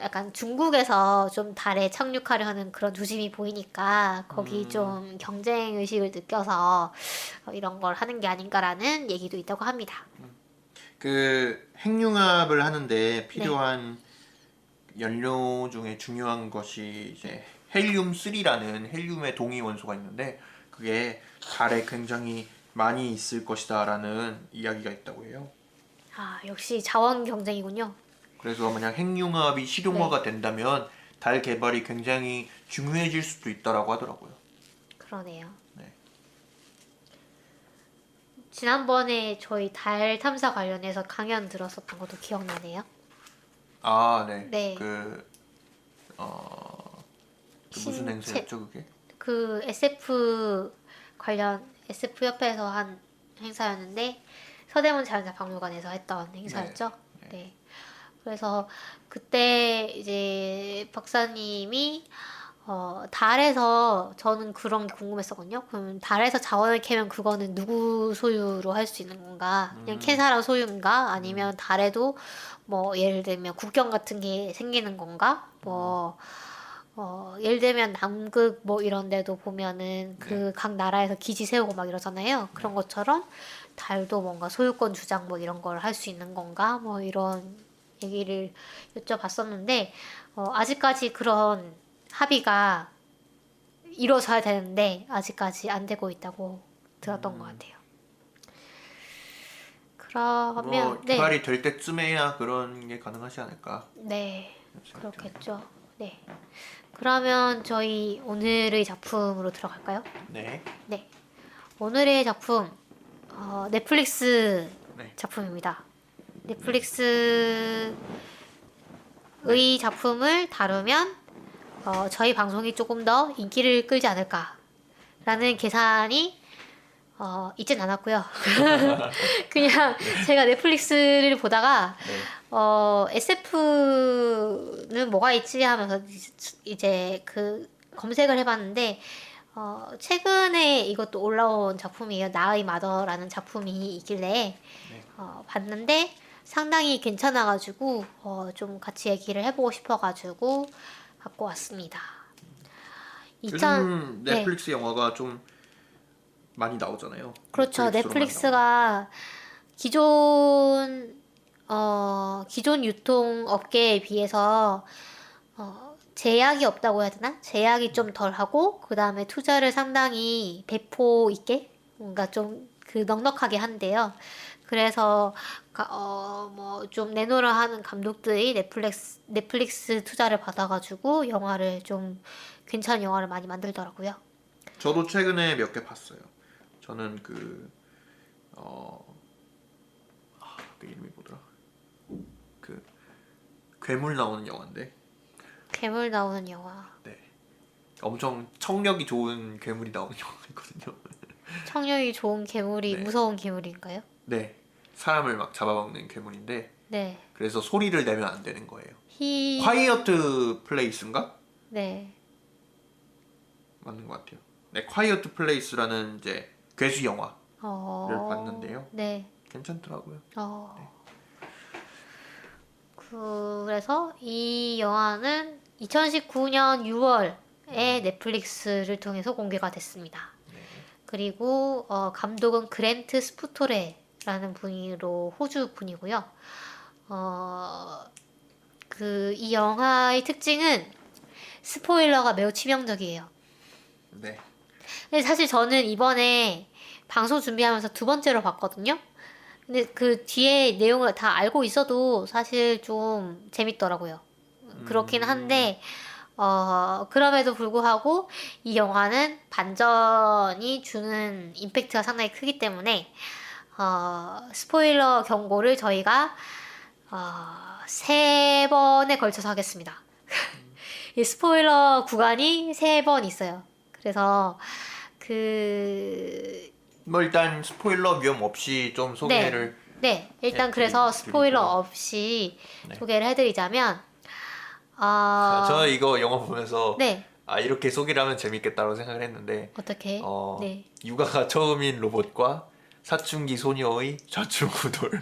약간 중국에서 좀 달에 착륙하려 하는 그런 조짐이 보이니까 거기 좀 경쟁 의식을 느껴서 이런 걸 하는 게 아닌가라는 얘기도 있다고 합니다. 그 핵융합을 하는데 필요한 연료 중에 중요한 것이 이제 헬륨3라는 헬륨의 동위 원소가 있는데 그게 달에 굉장히 많이 있을 것이다라는 이야기가 있다고 해요. 아, 역시 자원 경쟁이군요. 그래서 만약 핵융합이 실용화가 된다면 달 개발이 굉장히 중요해질 수도 있다라고 하더라고요. 그러네요. 네. 지난번에 저희 달 탐사 관련해서 강연 들었었던 것도 기억나네요. 아, 네. 네. 그 무슨 행사였죠, 그게? 그 SF 관련 SF 협회에서 한 행사였는데 서대문 자연사박물관에서 했던 행사였죠. 네. 그래서 그때 이제 박사님이 달에서 저는 그런 게 궁금했었거든요. 그럼 달에서 자원을 캐면 그거는 누구 소유로 할 수 있는 건가? 그냥 캔 사람 소유인가? 아니면 달에도 뭐 예를 들면 국경 같은 게 생기는 건가? 뭐 예를 들면 남극 뭐 이런 데도 보면은 그 각 나라에서 기지 세우고 막 이러잖아요. 그런 것처럼 달도 뭔가 소유권 주장 뭐 이런 걸 할 수 있는 건가? 뭐 이런 얘기를 여쭤봤었는데 아직까지 그런 합의가 이루어져야 되는데 아직까지 안 되고 있다고 들었던 것 같아요. 그러면 뭐 개발이 될 때쯤에야 그런 게 가능하지 않을까? 네, 그렇겠죠. 네. 그러면 저희 오늘의 작품으로 들어갈까요? 네. 네. 오늘의 작품 넷플릭스 네. 작품입니다. 넷플릭스의 작품을 다루면 저희 방송이 조금 더 인기를 끌지 않을까라는 계산이 있진 않았고요. 그냥 제가 넷플릭스를 보다가 SF는 뭐가 있지 하면서 이제 그 검색을 해봤는데 최근에 이것도 올라온 작품이에요. 나의 마더라는 작품이 있길래 봤는데 상당히 괜찮아가지고 좀 같이 얘기를 해보고 싶어가지고 갖고 왔습니다. 요즘 넷플릭스 영화가 좀 많이 나오잖아요. 그렇죠. 넷플릭스로만 나오는. 넷플릭스가 기존 유통업계에 비해서 제약이 없다고 해야 되나? 제약이 좀 덜하고 그 다음에 투자를 상당히 배포 있게 뭔가 좀 그 넉넉하게 한대요. 그래서 뭐 좀 내노라 하는 감독들이 넷플릭스 투자를 받아가지고 영화를 좀 괜찮은 영화를 많이 만들더라고요. 저도 최근에 몇 개 봤어요. 저는 그 이름이 뭐더라? 그 괴물 나오는 영화인데. 괴물 나오는 영화. 네. 엄청 청력이 좋은 괴물이 나오는 영화가 있거든요. 청력이 좋은 괴물이 네. 무서운 괴물인가요? 네. 사람을 막 잡아먹는 괴물인데. 네. 그래서 소리를 내면 안 되는 거예요. 히. 콰이어트 플레이스인가? 네. 맞는 것 같아요. 네, 콰이어트 플레이스라는 이제 괴수 영화를 봤는데요. 네. 괜찮더라고요. 그래서 이 영화는 2019년 6월에 넷플릭스를 통해서 공개가 됐습니다. 그리고 감독은 그랜트 스푸토레라는 분으로 호주 분이고요. 이 영화의 특징은 스포일러가 매우 치명적이에요. 네. 근데 사실 저는 이번에 방송 준비하면서 두 번째로 봤거든요. 근데 그 뒤에 내용을 다 알고 있어도 사실 좀 재밌더라고요. 그렇긴 한데 그럼에도 불구하고 이 영화는 반전이 주는 임팩트가 상당히 크기 때문에 스포일러 경고를 저희가 3번에 걸쳐서 하겠습니다. 이 스포일러 구간이 3번 있어요. 그래서 뭐 일단 스포일러 위험 없이 좀 소개를 네, 일단 그래서 스포일러 없이 소개를 해드리자면 저 이거 영화 보면서 네, 이렇게 소개를 하면 재밌겠다고 생각을 했는데 어떻게? 네. 육아가 처음인 로봇과 사춘기 소녀의 좌충우돌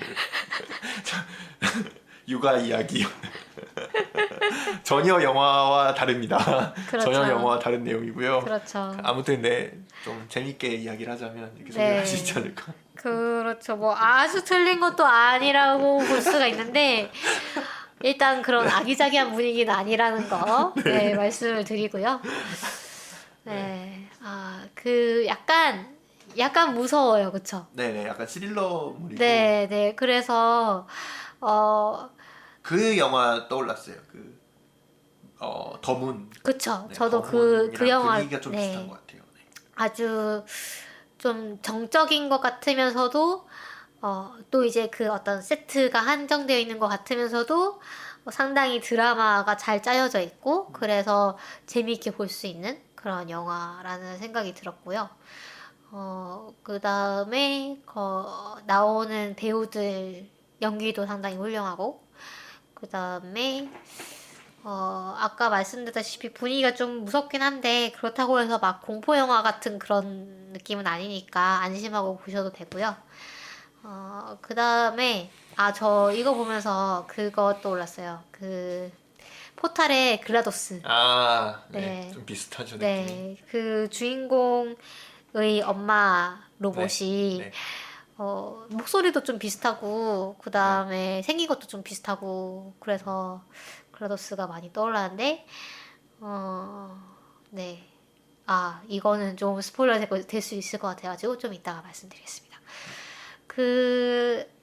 육아 이야기 전혀 영화와 다릅니다. 그렇죠. 전혀 영화와 다른 내용이고요. 그렇죠. 아무튼 좀 재밌게 이야기를 하자면 이렇게 소개할 수 있지 않을까. 그렇죠. 뭐 아주 틀린 것도 아니라고 볼 수가 있는데 일단 그런 아기자기한 분위기는 아니라는 거 네, 말씀을 드리고요. 네, 약간 무서워요, 그쵸? 네네, 약간 스릴러물이고. 네. 그래서 그 영화 떠올랐어요. 더문. 그쵸. 네, 저도 더문이랑 그 영화 분위기가 좀 비슷한 것 같아요. 네. 아주 좀 정적인 것 같으면서도 또 이제 그 어떤 세트가 한정되어 있는 것 같으면서도 상당히 드라마가 잘 짜여져 있고 그래서 재미있게 볼 수 있는 그런 영화라는 생각이 들었고요. 그 다음에 나오는 배우들 연기도 상당히 훌륭하고 그 다음에 아까 말씀드렸다시피 분위기가 좀 무섭긴 한데 그렇다고 해서 막 공포 영화 같은 그런 느낌은 아니니까 안심하고 보셔도 되고요. 그 다음에 저 이거 보면서 그거 떠올랐어요. 그 포탈의 글라도스. 네. 좀 비슷하죠, 느낌이. 네, 그 주인공의 엄마 로봇이 네. 목소리도 좀 비슷하고 그 다음에 생긴 것도 좀 비슷하고 그래서 글라도스가 많이 떠올랐는데 네. 이거는 좀 스포일러 될 수 있을 것 같아가지고 좀 이따가 말씀드리겠습니다.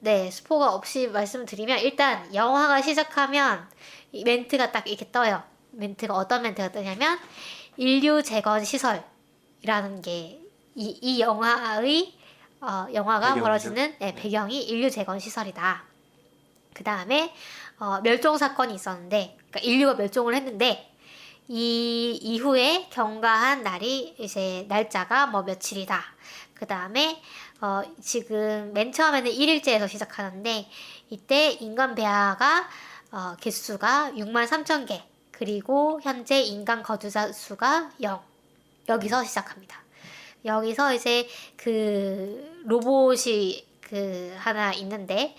네, 스포가 없이 말씀드리면 일단 영화가 시작하면 이 멘트가 딱 이렇게 떠요. 멘트가 어떤 멘트가 뜨냐면 인류 재건 시설이라는 게 이 영화의 영화가 배경이죠. 벌어지는 배경이 인류 재건 시설이다. 그 다음에 멸종 사건이 있었는데, 그러니까 인류가 멸종을 했는데 이 이후에 경과한 날이 이제 날짜가 뭐 며칠이다. 그 다음에 지금 맨 처음에는 1일째에서 시작하는데 이때 인간 배아가 개수가 63,000개 그리고 현재 인간 거주자 수가 0 여기서 시작합니다. 여기서 이제 그 로봇이 하나 있는데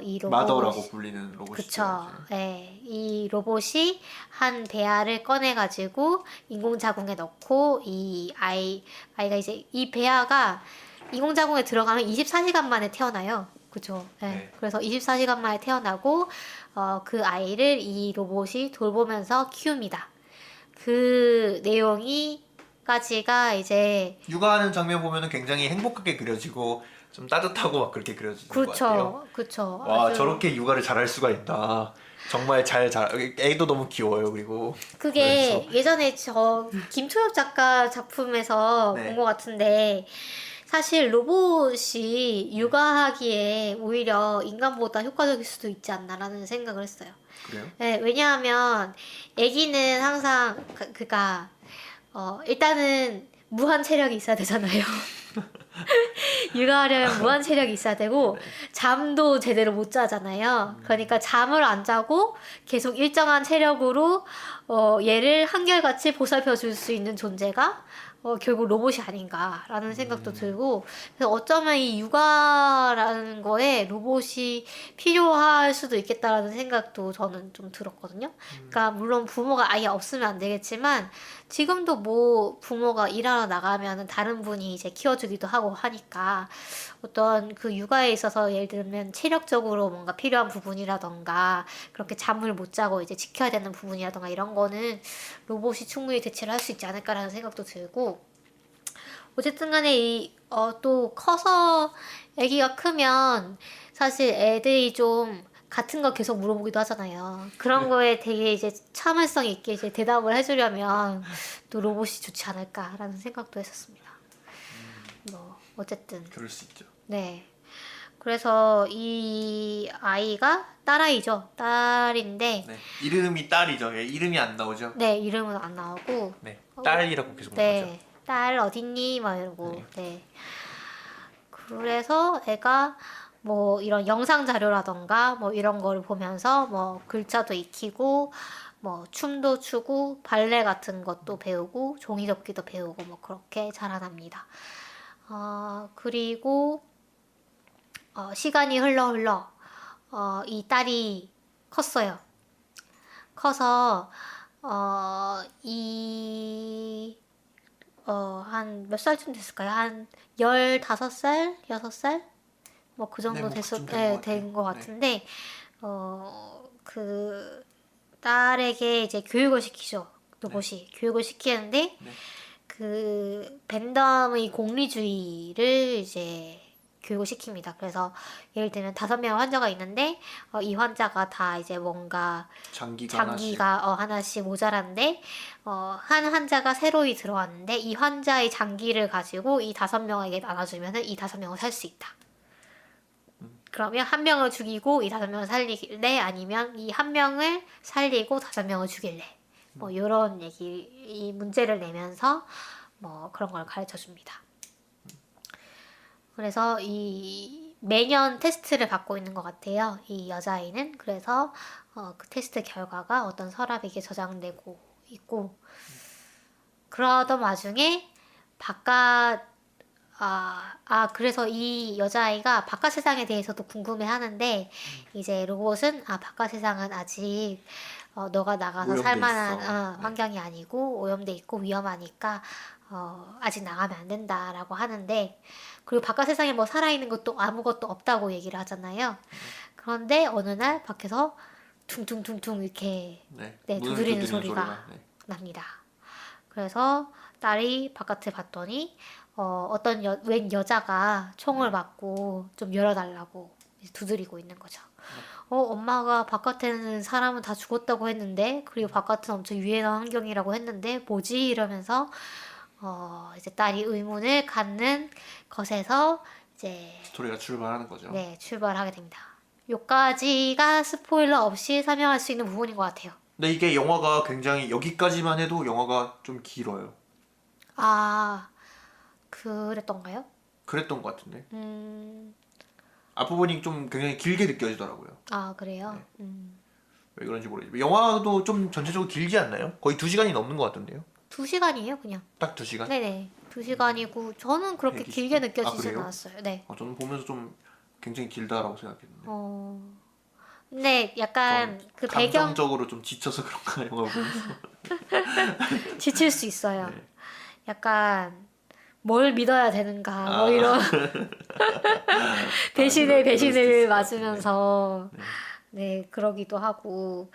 이 로봇 마더라고 불리는 로봇이죠. 그쵸. 네, 이 로봇이 한 배아를 꺼내가지고 인공자궁에 넣고 이 아이가 이제 이 배아가 인공자궁에 들어가면 24시간 만에 태어나요. 그죠. 네. 그래서 24시간 만에 태어나고 그 아이를 이 로봇이 돌보면서 키웁니다. 그 내용이까지가 이제 육아하는 장면 보면은 굉장히 행복하게 그려지고 좀 따뜻하고 막 그렇게 그려지는 것 같아요. 그쵸. 와, 저렇게 육아를 잘할 수가 있다. 정말 애도 너무 귀여워요. 그리고 그게 예전에 저 김초엽 작가 작품에서 네. 본 것 같은데 사실 로봇이 육아하기에 오히려 인간보다 효과적일 수도 있지 않나라는 생각을 했어요. 그래요? 네, 왜냐하면 아기는 항상 일단은 무한 체력이 있어야 되잖아요. 육아하려면 무한 체력이 있어야 되고 잠도 제대로 못 자잖아요. 그러니까 잠을 안 자고 계속 일정한 체력으로 얘를 한결같이 보살펴 줄 수 있는 존재가 결국 로봇이 아닌가라는 생각도 들고 그래서 어쩌면 이 육아라는 거에 로봇이 필요할 수도 있겠다라는 생각도 저는 좀 들었거든요. 그러니까 물론 부모가 아예 없으면 안 되겠지만 지금도 뭐 부모가 일하러 나가면 다른 분이 이제 키워주기도 하고 하니까 어떤 그 육아에 있어서 예를 들면 체력적으로 뭔가 필요한 부분이라던가 그렇게 잠을 못 자고 이제 지켜야 되는 부분이라던가 이런 거는 로봇이 충분히 대체를 할 수 있지 않을까라는 생각도 들고 어쨌든 간에 또 커서 아기가 크면 사실 애들이 좀 같은 거 계속 물어보기도 하잖아요. 그런 거에 되게 이제 참을성 있게 이제 대답을 해주려면 또 로봇이 좋지 않을까라는 생각도 했었습니다. 뭐 어쨌든 그럴 수 있죠. 네. 그래서 이 아이가 딸아이죠. 딸인데 네. 이름이 딸이죠. 예, 이름이 안 나오죠. 네 이름은 안 나오고 네. 딸이라고 계속 나오죠. 네. 딸 어딨니? 막 이러고 네. 그래서 애가 뭐 이런 영상 자료라던가 뭐 이런 걸 보면서 뭐 글자도 익히고 뭐 춤도 추고 발레 같은 것도 배우고 종이접기도 배우고 뭐 그렇게 자라납니다. 그리고 시간이 흘러 이 딸이 컸어요. 커서 한 몇 살쯤 됐을까요? 한 15살? 6살? 뭐 그 정도 네, 뭐 됐어, 그쯤 네, 된 것 것 같아요. 같은데, 그 딸에게 이제 교육을 시키죠. 로봇이. 교육을 시키는데, 네. 그 벤덤의 공리주의를 이제 교육을 시킵니다. 그래서 예를 들면 5명 환자가 있는데 이 환자가 다 이제 뭔가 장기가 하나씩 모자란데 한 환자가 새로이 들어왔는데 이 환자의 장기를 가지고 이 5명에게 나눠주면은 이 5명을 살 수 있다. 그러면 한 명을 죽이고 이 5명을 살릴래? 아니면 이 한 명을 살리고 5명을 죽일래? 뭐 이런 이 문제를 내면서 뭐 그런 걸 가르쳐 줍니다. 그래서 이 매년 테스트를 받고 있는 것 같아요. 이 여자아이는. 그래서 그 테스트 결과가 어떤 서랍에 저장되고 있고 그러던 와중에 그래서 이 여자아이가 바깥 세상에 대해서도 궁금해 하는데 이제 로봇은 바깥 세상은 아직 너가 나가서 오염돼 살만한 있어. 네. 환경이 아니고 오염돼 있고 위험하니까 아직 나가면 안 된다라고 하는데 그리고 바깥 세상에 뭐 살아있는 것도 아무것도 없다고 얘기를 하잖아요. 그런데 어느 날 밖에서 퉁퉁퉁퉁 이렇게 네. 문을 두드리는 두드리는 소리가 네. 납니다. 그래서 딸이 바깥을 봤더니 어떤 웬 여자가 총을 맞고 좀 열어달라고 두드리고 있는 거죠. 엄마가 바깥에는 사람은 다 죽었다고 했는데 그리고 바깥은 엄청 유해한 환경이라고 했는데 뭐지? 이러면서 이제 딸이 의문을 갖는 것에서 이제 스토리가 출발하는 거죠. 네, 출발하게 됩니다. 요까지가 스포일러 없이 설명할 수 있는 부분인 것 같아요. 근데 이게 영화가 굉장히 여기까지만 해도 영화가 좀 길어요. 그랬던가요? 그랬던 것 같은데. 앞부분이 좀 굉장히 길게 느껴지더라고요. 그래요? 네. 왜 그런지 모르겠지만 영화도 좀 전체적으로 길지 않나요? 거의 2시간이 넘는 것 같던데요. 2시간이에요, 그냥. 딱 2시간? 네네. 2시간이고 저는 그렇게 120분? 길게 느껴지진 그래요? 않았어요. 네. 저는 보면서 좀 굉장히 길다라고 생각했는데. 근데 약간 그 배경 감정적으로 좀 지쳐서 그런가 영화 보면서. 지칠 수 있어요. 네. 약간 뭘 믿어야 되는가 뭐 이런 배신을 그럴 수도 있을 것 맞으면서 네. 네 그러기도 하고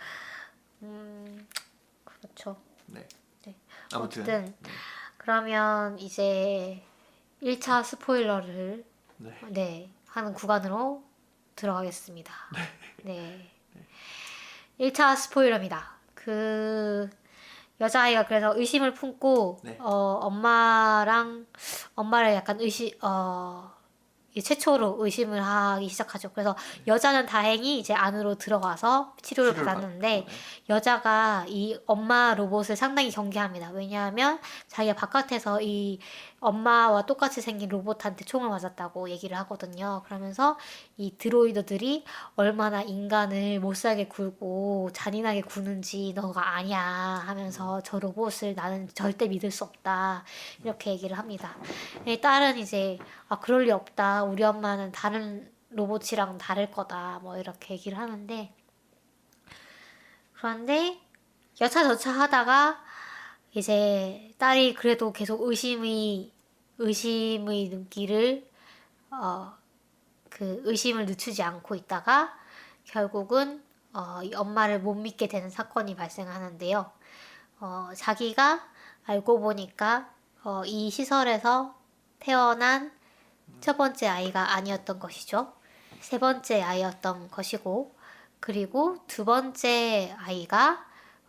그렇죠. 네. 네. 아무튼 어쨌든 그러면 이제 1차 스포일러를 네. 하는 구간으로 들어가겠습니다. 네. 1차 스포일러입니다. 그 여자아이가 그래서 의심을 품고 네. 엄마를 약간 최초로 의심을 하기 시작하죠. 그래서 여자는 다행히 이제 안으로 들어가서 치료를 받았는데 받고, 네. 여자가 이 엄마 로봇을 상당히 경계합니다. 왜냐하면 자기가 바깥에서 이 엄마와 똑같이 생긴 로봇한테 총을 맞았다고 얘기를 하거든요. 그러면서 이 드로이더들이 얼마나 인간을 못살게 굴고 잔인하게 구는지 너가 아냐 하면서 저 로봇을 나는 절대 믿을 수 없다 이렇게 얘기를 합니다. 딸은 이제 그럴 리 없다. 우리 엄마는 다른 로봇이랑 다를 거다. 뭐 이렇게 얘기를 하는데 그런데 여차저차 하다가 이제 딸이 그래도 계속 의심의 눈길을 그 의심을 늦추지 않고 있다가 결국은 이 엄마를 못 믿게 되는 사건이 발생하는데요. 자기가 알고 보니까 이 시설에서 태어난 첫 번째 아이가 아니었던 것이죠. 세 번째 아이였던 것이고 그리고 두 번째 아이가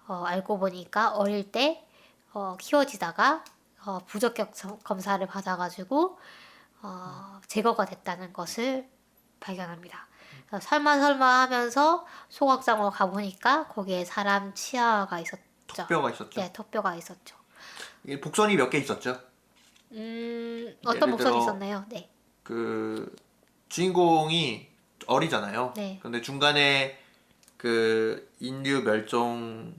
알고 보니까 어릴 때 키워지다가 부적격 검사를 받아가지고 제거가 됐다는 것을 발견합니다. 그래서 설마 하면서 소각장으로 가보니까 거기에 사람 치아가 있었죠. 턱뼈가 있었죠. 네, 턱뼈가 있었죠. 이게 복선이 몇 개 있었죠. 어떤 예를 복선이 들어 있었나요? 네. 그 주인공이 어리잖아요. 네. 근데 중간에 그 인류 멸종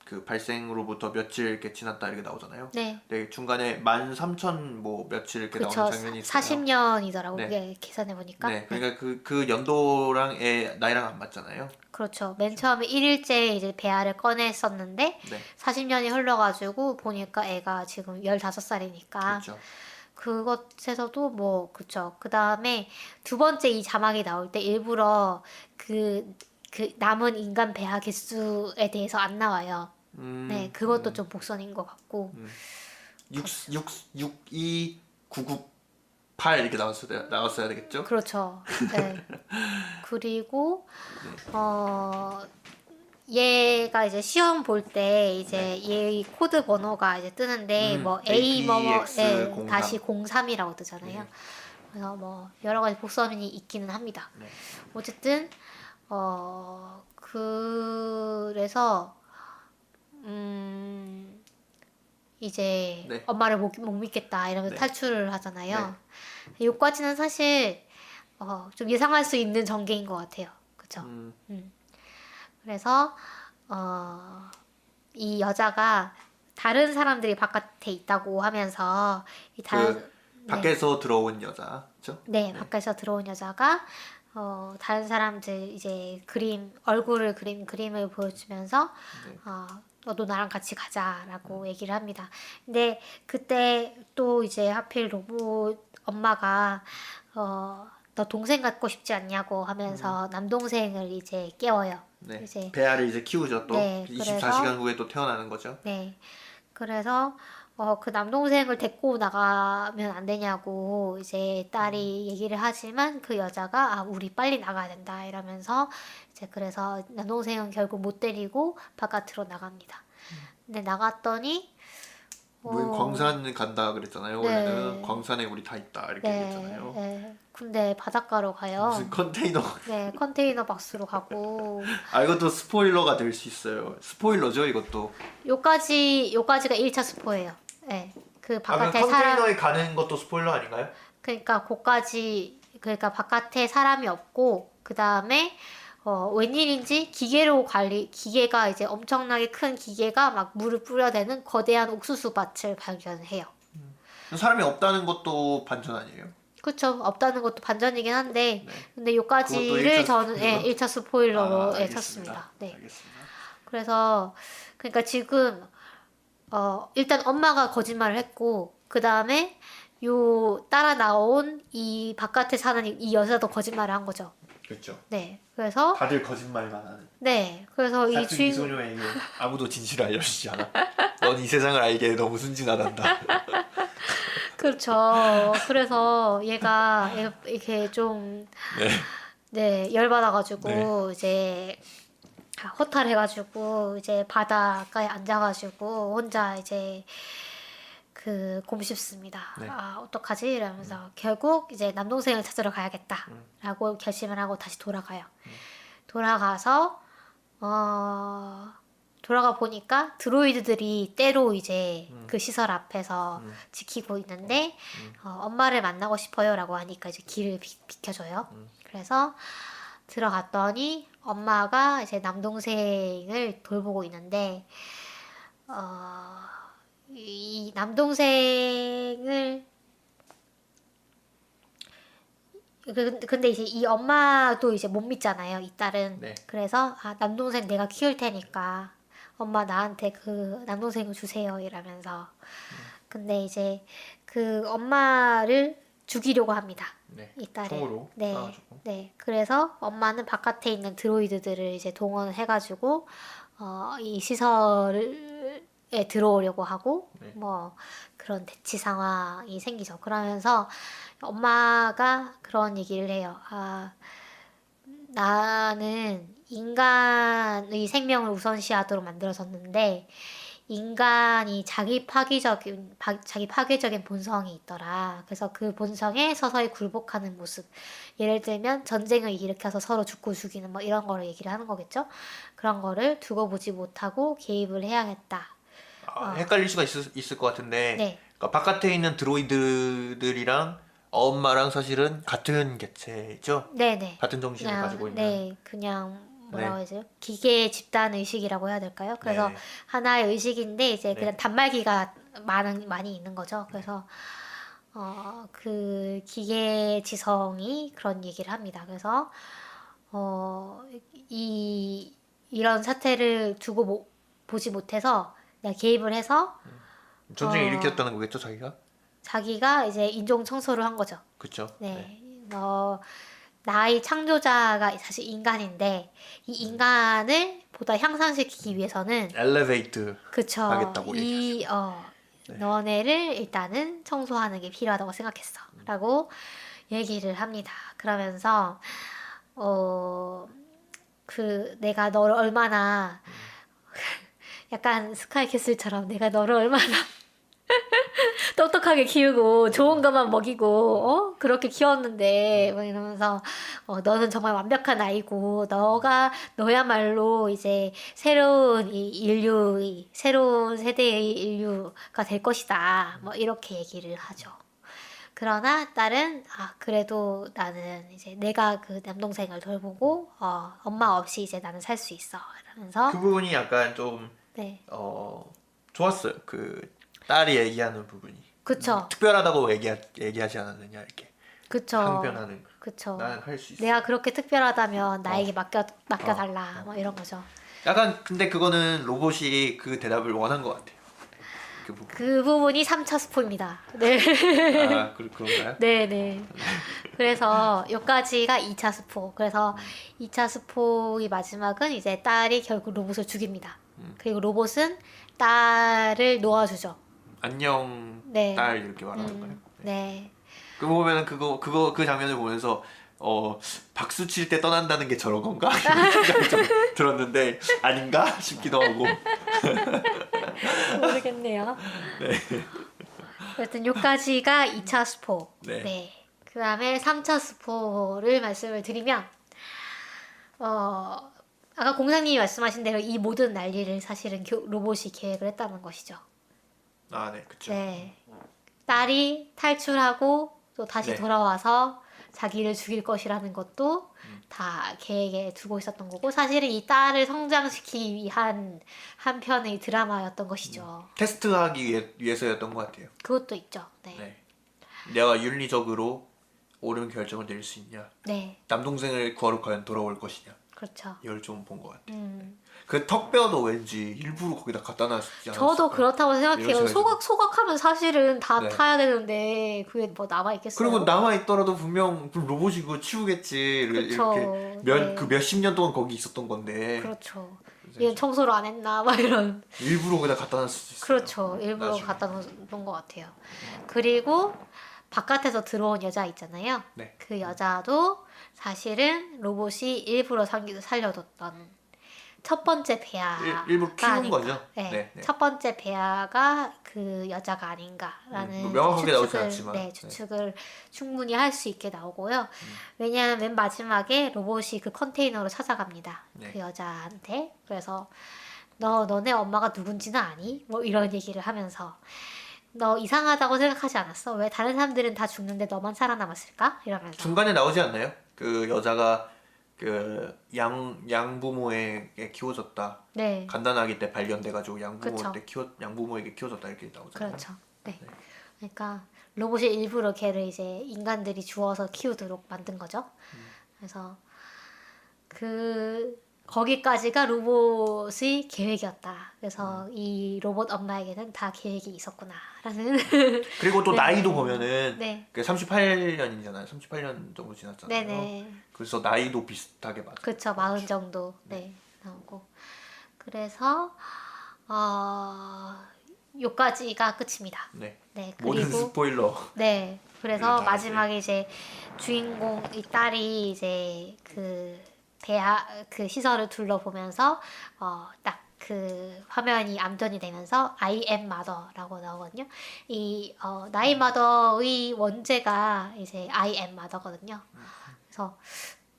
그 발생으로부터 며칠 이렇게 지났다 이렇게 나오잖아요. 네. 네, 중간에 13,000 뭐 며칠 이렇게 그쵸. 나오는 장면이 있어요. 40년이더라고. 네. 그게 계산해 보니까. 네, 그러니까 그 연도랑 애 나이랑 안 맞잖아요. 그렇죠. 맨 처음에 1일째 이제 배아를 꺼냈었는데 네, 40년이 흘러가지고 보니까 애가 지금 15살이니까 그렇죠. 그것에서도 뭐 그쵸. 그 다음에 두 번째 이 자막이 나올 때 일부러 그 남은 인간 배아 개수에 대해서 안 나와요. 네, 그것도 좀 복선인 것 같고. 92998 이렇게 나왔어야 되겠죠? 그렇죠. 네. 그리고 얘가 이제 시험 볼 때 이제 얘 코드 번호가 이제 뜨는데 뭐 A 뭐뭐 APX03. 다시 03이라고 뜨잖아요. 네. 그래서 뭐 여러 가지 복선이 있기는 합니다. 네. 어쨌든 그래서 이제 네. 엄마를 못 믿겠다 이러면서 네. 탈출을 하잖아요. 여기까지는 사실 좀 예상할 수 있는 전개인 것 같아요. 그쵸? 그래서 이 여자가 다른 사람들이 바깥에 있다고 하면서 이 다른 밖에서 들어온 여자죠? 네, 밖에서 들어온 여자가 다른 사람들 이제 얼굴을 그림을 보여주면서 너도 나랑 같이 가자라고 얘기를 합니다. 근데 그때 또 이제 하필 로봇 엄마가 너 동생 갖고 싶지 않냐고 하면서 남동생을 이제 깨워요. 네. 이제 배아를 이제 키우죠 또. 네, 24시간 후에 또 태어나는 거죠. 네. 그래서 그 남동생을 데리고 나가면 안 되냐고 이제 딸이 얘기를 하지만 그 여자가 우리 빨리 나가야 된다 이러면서 이제 그래서 남동생은 결국 못 데리고 바깥으로 나갑니다. 근데 나갔더니 뭐 광산 간다 그랬잖아요. 네. 원래는 광산에 우리 다 있다 이렇게 얘기했잖아요. 네. 근데 바닷가로 가요. 무슨 컨테이너. 네, 컨테이너 박스로 가고. 이것도 스포일러가 될 수 있어요. 스포일러죠, 이것도. 요까지가 1차 스포예요. 네. 그 바깥에 컨테이너에 가는 것도 스포일러 아닌가요? 그러니까 그러니까 바깥에 사람이 없고 그 다음에 웬일인지 기계가 이제 엄청나게 큰 기계가 막 물을 뿌려대는 거대한 옥수수 밭을 발견해요. 사람이 없다는 것도 반전 아니에요? 그쵸. 없다는 것도 반전이긴 한데, 네. 근데 요까지를 저는 1차 스포일러로 알겠습니다. 쳤습니다. 네. 알겠습니다. 그래서, 그러니까 지금, 일단 엄마가 거짓말을 했고, 그 다음에 따라 나온 이 바깥에 사는 이 여자도 거짓말을 한 거죠. 그렇죠. 네. 그래서, 다들 거짓말만 하는. 네. 그래서 이 같은 이 소녀에게 아무도 진실을 알려주지 않아. 넌 이 세상을 알기에 너무 순진하단다. 그렇죠. 그래서 얘가 이렇게 좀, 네, 열받아가지고, 이제, 허탈해가지고, 이제 바닷가에 앉아가지고, 혼자 이제, 곰씹습니다. 네. 어떡하지? 이러면서, 결국 이제 남동생을 찾으러 가야겠다. 라고 결심을 하고 다시 돌아가요. 돌아가서, 돌아가 보니까 드로이드들이 때로 이제 그 시설 앞에서 지키고 있는데 엄마를 만나고 싶어요라고 하니까 이제 길을 비켜줘요. 그래서 들어갔더니 엄마가 이제 남동생을 돌보고 있는데 이 남동생을 근데 이제 이 엄마도 이제 못 믿잖아요, 이 딸은. 네. 그래서 남동생 내가 키울 테니까 엄마 나한테 그 남동생을 주세요 이러면서. 근데 이제 그 엄마를 죽이려고 합니다. 네. 이 딸을. 총으로 네. 쏴가지고. 네. 그래서 엄마는 바깥에 있는 드로이드들을 이제 동원해가지고 이 시설에 들어오려고 하고 네. 뭐 그런 대치 상황이 생기죠. 그러면서 엄마가 그런 얘기를 해요. 나는 인간의 생명을 우선시하도록 만들어졌는데 인간이 자기 파괴적인 본성이 있더라. 그래서 그 본성에 서서히 굴복하는 모습. 예를 들면 전쟁을 일으켜서 서로 죽고 죽이는 뭐 이런 거를 얘기를 하는 거겠죠. 그런 거를 두고 보지 못하고 개입을 해야겠다. 헷갈릴 수가 있을 것 같은데 네. 그러니까 바깥에 있는 드로이드들이랑 엄마랑 사실은 같은 개체죠? 네네. 같은 정신을 그냥, 가지고 있는. 네, 그냥 뭐라고 네. 해야죠? 기계 집단 의식이라고 해야 될까요? 그래서 네. 하나의 의식인데 이제 그냥 네. 단말기가 많이 있는 거죠. 그래서 그 기계 지성이 그런 얘기를 합니다. 그래서 어, 이런 사태를 보지 못해서 내가 개입을 해서 전쟁을 어, 일으켰다는 거겠죠, 자기가? 자기가 이제 인종 청소를 한 거죠. 그쵸? 네. 네. 나의 창조자가 사실 인간인데 이 인간을 보다 향상시키기 위해서는 엘리베이트 그쵸. 하겠다고 너네를 일단은 청소하는 게 필요하다고 생각했어. 라고 얘기를 합니다. 그러면서 내가 너를 얼마나 약간 스카이캐슬처럼 내가 너를 얼마나 똑똑하게 키우고 좋은 것만 먹이고 그렇게 키웠는데 뭐 이러면서 너는 정말 완벽한 아이고 너야말로 이제 새로운 세대의 인류가 될 것이다 뭐 이렇게 얘기를 하죠. 그러나 딸은 그래도 나는 이제 내가 그 남동생을 돌보고 엄마 없이 이제 나는 살 수 있어 이러면서 그 부분이 약간 좀 네 좋았어요. 그 딸이 얘기하는 부분이 그쵸 특별하다고 얘기하지 않았느냐 이렇게 그쵸 항변하는 그쵸 나는 할 수 있어. 내가 그렇게 특별하다면 나에게 맡겨달라 뭐 이런 거죠. 약간 근데 그거는 로봇이 그 대답을 원한 것 같아요. 그 부분. 그 부분이 3차 스포입니다. 네. 그런가요? 네네. 그래서 여기까지가 2차 스포. 그래서 2차 스포의 마지막은 이제 딸이 결국 로봇을 죽입니다. 그리고 로봇은 딸을 놓아주죠. 안녕 네. 딸 이렇게 말하는 거예요. 네. 그 보면은 그 장면을 보면서 박수 칠 때 떠난다는 게 저런 건가? 이런 생각이 좀 들었는데 아닌가 싶기도 하고. 모르겠네요. 여튼 여기까지가 2차 스포. 네. 네. 그 다음에 3차 스포를 말씀을 드리면, 아까 공장님이 말씀하신 대로 이 모든 난리를 사실은 로봇이 계획을 했다는 것이죠. 네, 그쵸. 네. 딸이 탈출하고 또 다시 네. 돌아와서 자기를 죽일 것이라는 것도 다 계획에 두고 있었던 거고, 사실은 이 딸을 성장시키기 위한 한 편의 드라마였던 것이죠. 테스트하기 위해서였던 것 같아요. 그것도 있죠. 네. 네. 내가 윤리적으로 옳은 결정을 내릴 수 있냐? 네. 남동생을 구하러 과연 돌아올 것이냐? 그렇죠. 이걸 좀 본 것 같아요. 그 턱뼈도 왠지 일부러 거기다 갖다 놨지 않았을까? 저도 그렇다고 이런 생각해요. 생각이 소각하면 사실은 다 네. 타야 되는데 그게 뭐 남아 있겠어요? 그리고 남아 있더라도 분명 로봇이 그거 치우겠지. 그쵸. 이렇게 네. 몇십 년 동안 거기 있었던 건데 그렇죠. 얘는 청소를 안 했나 막 이런. 일부러 거기다 갖다 놨을 수 있어요. 그렇죠. 일부러 나중에. 갖다 놓은 것 같아요. 그리고 바깥에서 들어온 여자 있잖아요. 네. 그 여자도 사실은 로봇이 일부러 살려뒀던 첫 번째 배아가 일부러 키운 아닌가. 거죠. 네. 네. 첫 번째 배아가 그 여자가 아닌가라는 뭐 명확하게 나오진 추측을, 않지만. 네, 추측을 충분히 할 수 있게 나오고요. 왜냐하면 맨 마지막에 로봇이 그 컨테이너로 찾아갑니다. 네. 그 여자한테. 그래서 너네 엄마가 누군지는 아니? 뭐 이런 얘기를 하면서 너 이상하다고 생각하지 않았어? 왜 다른 사람들은 다 죽는데 너만 살아남았을까? 이러면서. 중간에 나오지 않나요? 그 여자가 그 양부모에게 키워졌다. 네. 간단하기 때 발견돼가지고 그쵸. 양부모에게 키워졌다 이렇게 나오잖아요. 그렇죠. 네. 그러니까 로봇이 일부러 걔를 이제 인간들이 주워서 키우도록 만든 거죠. 그래서 거기까지가 로봇의 계획이었다. 그래서 이 로봇 엄마에게는 다 계획이 있었구나라는. 그리고 또 네. 나이도 보면은 네. 그 38년이잖아요. 38년 정도 지났잖아요. 네네. 그래서 나이도 비슷하게 맞아요. 그쵸. 40 정도. 네. 나오고. 그래서 요까지가 끝입니다. 네. 네. 모든 그리고 스포일러. 네. 그래서 다 마지막에 이제 주인공 이 딸이 이제 그 그 시설을 둘러보면서 딱 그 화면이 암전이 되면서 I am mother라고 나오거든요. 이 나의 mother의 원제가 이제 I am mother거든요. 그래서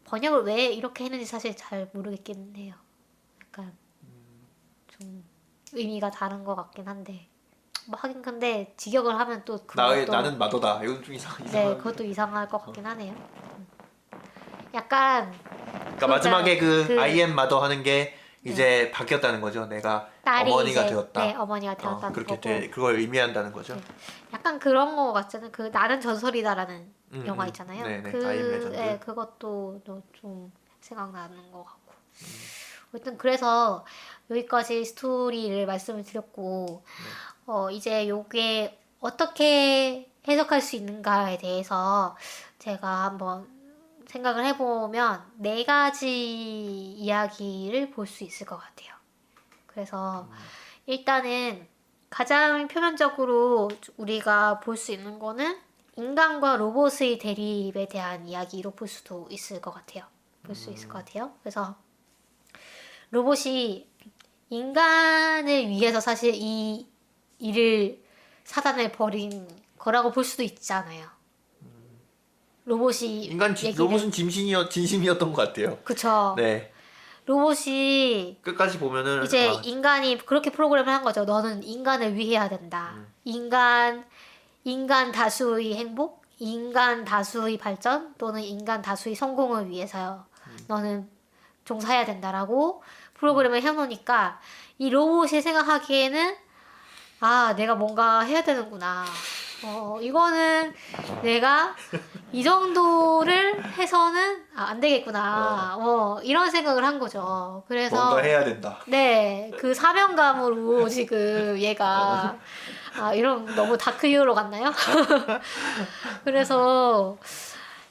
번역을 왜 이렇게 했는지 사실 잘 모르겠긴 해요. 약간 좀 의미가 다른 것 같긴 한데 뭐 하긴 근데 직역을 하면 또 그것도 나는 마더다. 이건 좀 네 이상하게. 그것도 이상할 것 같긴 하네요. 약간 그러니까 마지막에 그 I am mother 하는 게 네. 이제 바뀌었다는 거죠. 내가 딸이 어머니가 이제 되었다. 네 어머니가 되었다는 그렇게 거고 그걸 의미한다는 거죠. 네. 약간 그런 거 같잖아요. 그 나는 전설이다라는 영화 있잖아요. 네네. I am legend. 네, 그것도 좀 생각나는 것 같고. 어쨌든 그래서 여기까지 스토리를 말씀을 드렸고 이제 요게 어떻게 해석할 수 있는가에 대해서 제가 한번 생각을 해보면 4가지 이야기를 볼 수 있을 것 같아요. 그래서 일단은 가장 표면적으로 우리가 볼 수 있는 거는 인간과 로봇의 대립에 대한 이야기로 볼 수도 있을 것 같아요. 볼 수 있을 것 같아요. 그래서 로봇이 인간을 위해서 사실 이 일을 사단을 벌인 거라고 볼 수도 있잖아요. 로봇이 로봇은 진심이었던 것 같아요. 그쵸. 네. 로봇이 끝까지 보면은 이제 인간이 그렇게 프로그램을 한 거죠. 너는 인간을 위해야 된다. 인간 다수의 행복, 인간 다수의 발전 또는 인간 다수의 성공을 위해서 너는 종사해야 된다라고 프로그램을 해놓으니까 이 로봇이 생각하기에는 내가 뭔가 해야 되는구나. 이거는 내가 이 정도를 해서는 안 되겠구나. 이런 생각을 한 거죠. 그래서 뭔가 해야 된다. 네, 그 사명감으로 지금 얘가 이런 너무 다크 히어로 같나요? 그래서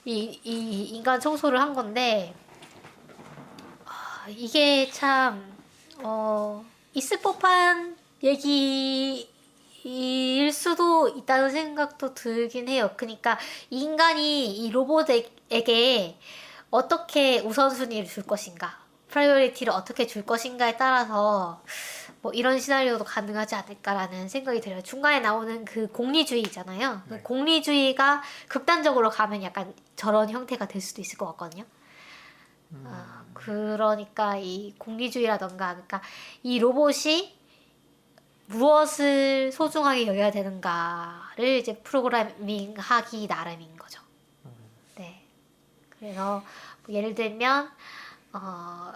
이 인간 청소를 한 건데 이게 참 있을 법한 얘기일 수도 있다는 생각도 들긴 해요. 그러니까 인간이 이 로봇에게 어떻게 우선순위를 줄 것인가, 프라이어리티를 어떻게 줄 것인가에 따라서 뭐 이런 시나리오도 가능하지 않을까라는 생각이 들어요. 중간에 나오는 그 공리주의 있잖아요. 네. 그 공리주의가 극단적으로 가면 약간 저런 형태가 될 수도 있을 것 같거든요. 그러니까 이 공리주의라던가, 그러니까 이 로봇이 무엇을 소중하게 여겨야 되는가를 이제 프로그래밍하기 나름인 거죠. 네. 그래서 뭐 예를 들면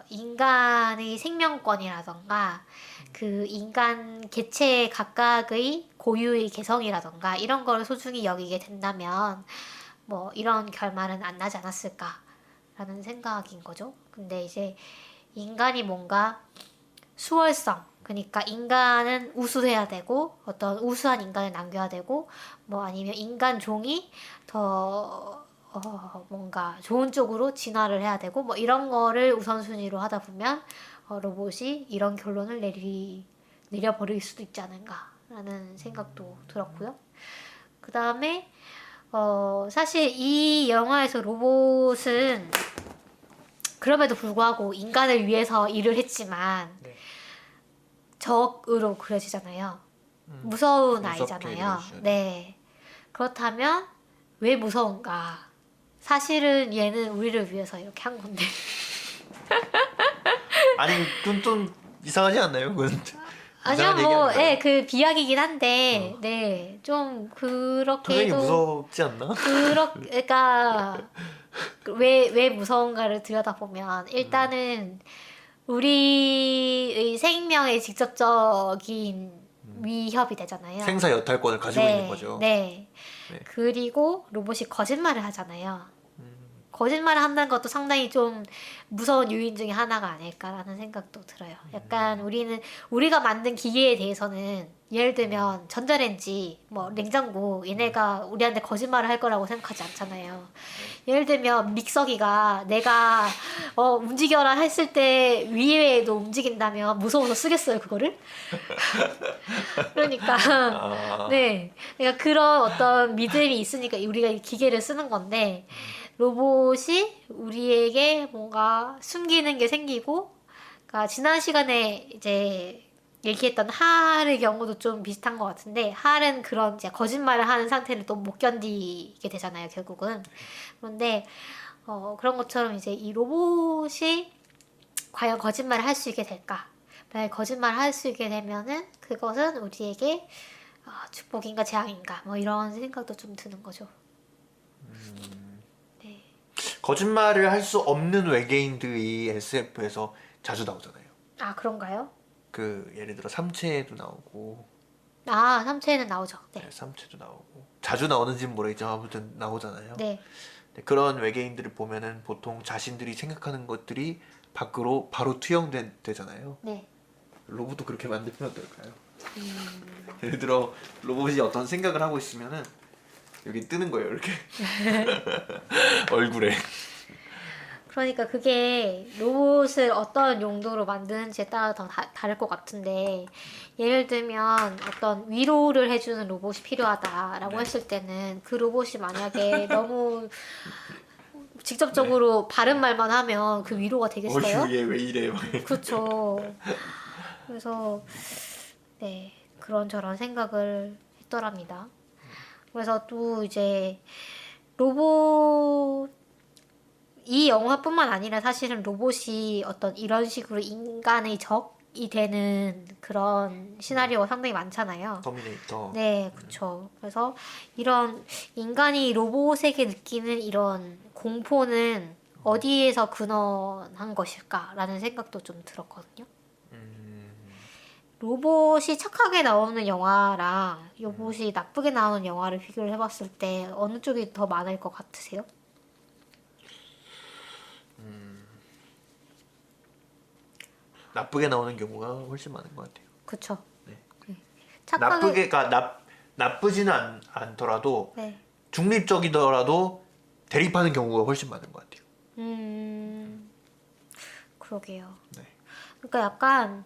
인간의 생명권이라던가 그 인간 개체 각각의 고유의 개성이라던가 이런 걸 소중히 여기게 된다면 뭐 이런 결말은 안 나지 않았을까라는 생각인 거죠. 근데 이제 인간이 뭔가 수월성, 그러니까 인간은 우수해야 되고 어떤 우수한 인간을 남겨야 되고 뭐 아니면 인간 종이 더 뭔가 좋은 쪽으로 진화를 해야 되고 뭐 이런 거를 우선순위로 하다 보면 로봇이 이런 결론을 내려버릴 수도 있지 않은가라는 생각도 들었고요. 그 다음에 사실 이 영화에서 로봇은 그럼에도 불구하고 인간을 위해서 일을 했지만 네. 적으로 그려지잖아요. 무서운 무섭게 아이잖아요. 그려지죠. 네. 그렇다면 왜 무서운가? 사실은 얘는 우리를 위해서 이렇게 한 건데. 아니 그건 좀 이상하지 않나요? 그건 아니요, 이상한 얘기 뭐, 아닌가요? 예, 그 비약이긴 한데, 네, 좀 당연히 그렇게도 무섭지 않나? 그러니까 왜 무서운가를 들여다보면 일단은 우리의 생명에 직접적인 위협이 되잖아요. 생사 여탈권을 가지고 네, 있는 거죠. 네. 네. 그리고 로봇이 거짓말을 하잖아요. 거짓말을 한다는 것도 상당히 좀 무서운 요인 중에 하나가 아닐까라는 생각도 들어요. 약간 우리가 만든 기계에 대해서는 예를 들면 전자레인지, 뭐 냉장고 얘네가 우리한테 거짓말을 할 거라고 생각하지 않잖아요. 예를 들면 믹서기가 내가 움직여라 했을 때 위에도 움직인다면 무서워서 쓰겠어요 그거를? 그러니까 네, 그러니까 그런 어떤 믿음이 있으니까 우리가 이 기계를 쓰는 건데 로봇이 우리에게 뭔가 숨기는 게 생기고, 그러니까 지난 시간에 이제 얘기했던 하알의 경우도 좀 비슷한 것 같은데, 하알은 그런 이제 거짓말을 하는 상태를 또 못 견디게 되잖아요, 결국은. 그런데 그런 것처럼 이제 이 로봇이 과연 거짓말을 할 수 있게 될까? 만약 거짓말을 할 수 있게 되면은 그것은 우리에게 축복인가 재앙인가 뭐 이런 생각도 좀 드는 거죠. 네. 거짓말을 할 수 없는 외계인들이 SF에서 자주 나오잖아요. 아, 그런가요? 그 예를 들어 삼체에도 나오고, 아, 삼체에는 나오죠. 네. 네, 삼체도 나오고 자주 나오는지는 모르겠지만 아무튼 나오잖아요. 네. 네, 그런 외계인들을 보면은 보통 자신들이 생각하는 것들이 밖으로 바로 투영되잖아요. 네. 로봇도 그렇게 만들면 어떨까요? 예를 들어 로봇이 어떤 생각을 하고 있으면은 여기 뜨는 거예요, 이렇게 얼굴에. 그러니까 그게 로봇을 어떤 용도로 만드는지에 따라 더 다를 것 같은데, 예를 들면 어떤 위로를 해주는 로봇이 필요하다라고 네. 했을 때는 그 로봇이 만약에 너무 직접적으로 바른 말만 하면 그 위로가 되겠어요? 어휴, 얘 왜 이래? 막. 그렇죠. 그래서 네, 그런저런 생각을 했더랍니다. 그래서 또 이제 로봇, 이 영화뿐만 아니라 사실은 로봇이 어떤 이런 식으로 인간의 적이 되는 그런 시나리오가 상당히 많잖아요. 터미네이터. 네, 그쵸. 그래서 이런 인간이 로봇에게 느끼는 이런 공포는 어디에서 근원한 것일까라는 생각도 좀 들었거든요. 로봇이 착하게 나오는 영화랑 로봇이 나쁘게 나오는 영화를 비교를 해봤을 때 어느 쪽이 더 많을 것 같으세요? 나쁘게 나오는 경우가 훨씬 많은 것 같아요. 그쵸. 네. 네. 착하게, 나쁘게가 나쁘지는 않더라도 네. 중립적이더라도 대립하는 경우가 훨씬 많은 것 같아요. 그러게요. 네. 그러니까 약간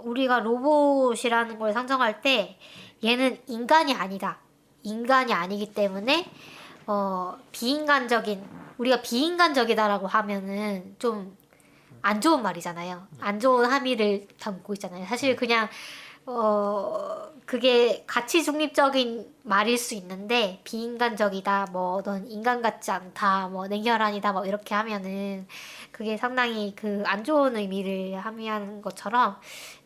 우리가 로봇이라는 걸 상정할 때 얘는 인간이 아니다. 인간이 아니기 때문에 비인간적인, 우리가 비인간적이다라고 하면은 좀 안 좋은 말이잖아요. 안 좋은 함의를 담고 있잖아요. 사실 그냥 그게 가치 중립적인 말일 수 있는데, 비인간적이다, 뭐 넌 인간 같지 않다, 뭐 냉혈한이다, 뭐 이렇게 하면은 그게 상당히 그 안 좋은 의미를 함의하는 것처럼,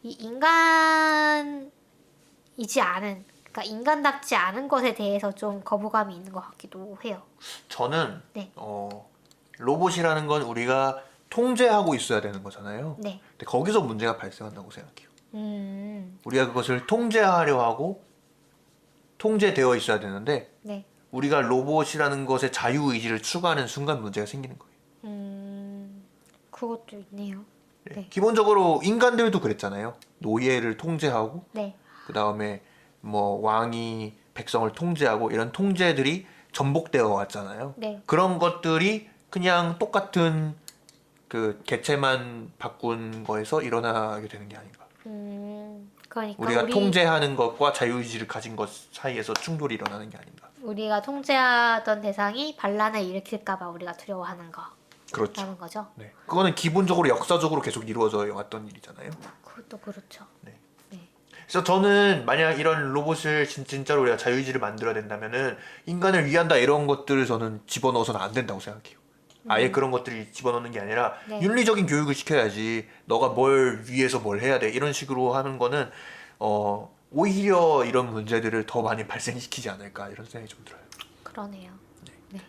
이 인간이지 않은, 그러니까 인간답지 않은 것에 대해서 좀 거부감이 있는 것 같기도 해요. 저는 네. 로봇이라는 건 우리가 통제하고 있어야 되는 거잖아요. 네. 근데 거기서 문제가 발생한다고 생각해요. 우리가 그것을 통제하려 하고 통제되어 있어야 되는데 네. 우리가 로봇이라는 것에 자유의지를 추구하는 순간 문제가 생기는 거예요. 그것도 있네요. 네. 네. 기본적으로 인간들도 그랬잖아요. 노예를 통제하고 네. 그 다음에 뭐 왕이 백성을 통제하고 이런 통제들이 전복되어 왔잖아요. 네. 그런 것들이 그냥 똑같은 그 개체만 바꾼 거에서 일어나게 되는 게 아닌가. 그러니까 우리가 통제하는 것과 자유의지를 가진 것 사이에서 충돌이 일어나는 게 아닌가. 우리가 통제하던 대상이 반란을 일으킬까봐 우리가 두려워하는 그렇죠. 거라는 거죠. 네. 그거는 기본적으로 역사적으로 계속 이루어져 왔던 일이잖아요. 그것도 그렇죠. 네. 네. 그래서 저는 만약 이런 로봇을 진짜로 우리가 자유의지를 만들어야 된다면은 인간을 위한다 이런 것들을 저는 집어넣어서는 안 된다고 생각해요. 아예 그런 것들이 집어넣는 게 아니라 네. 윤리적인 교육을 시켜야지. 너가 뭘 위해서 뭘 해야 돼 이런 식으로 하는 거는 오히려 이런 문제들을 더 많이 발생시키지 않을까 이런 생각이 좀 들어요. 그러네요. 네.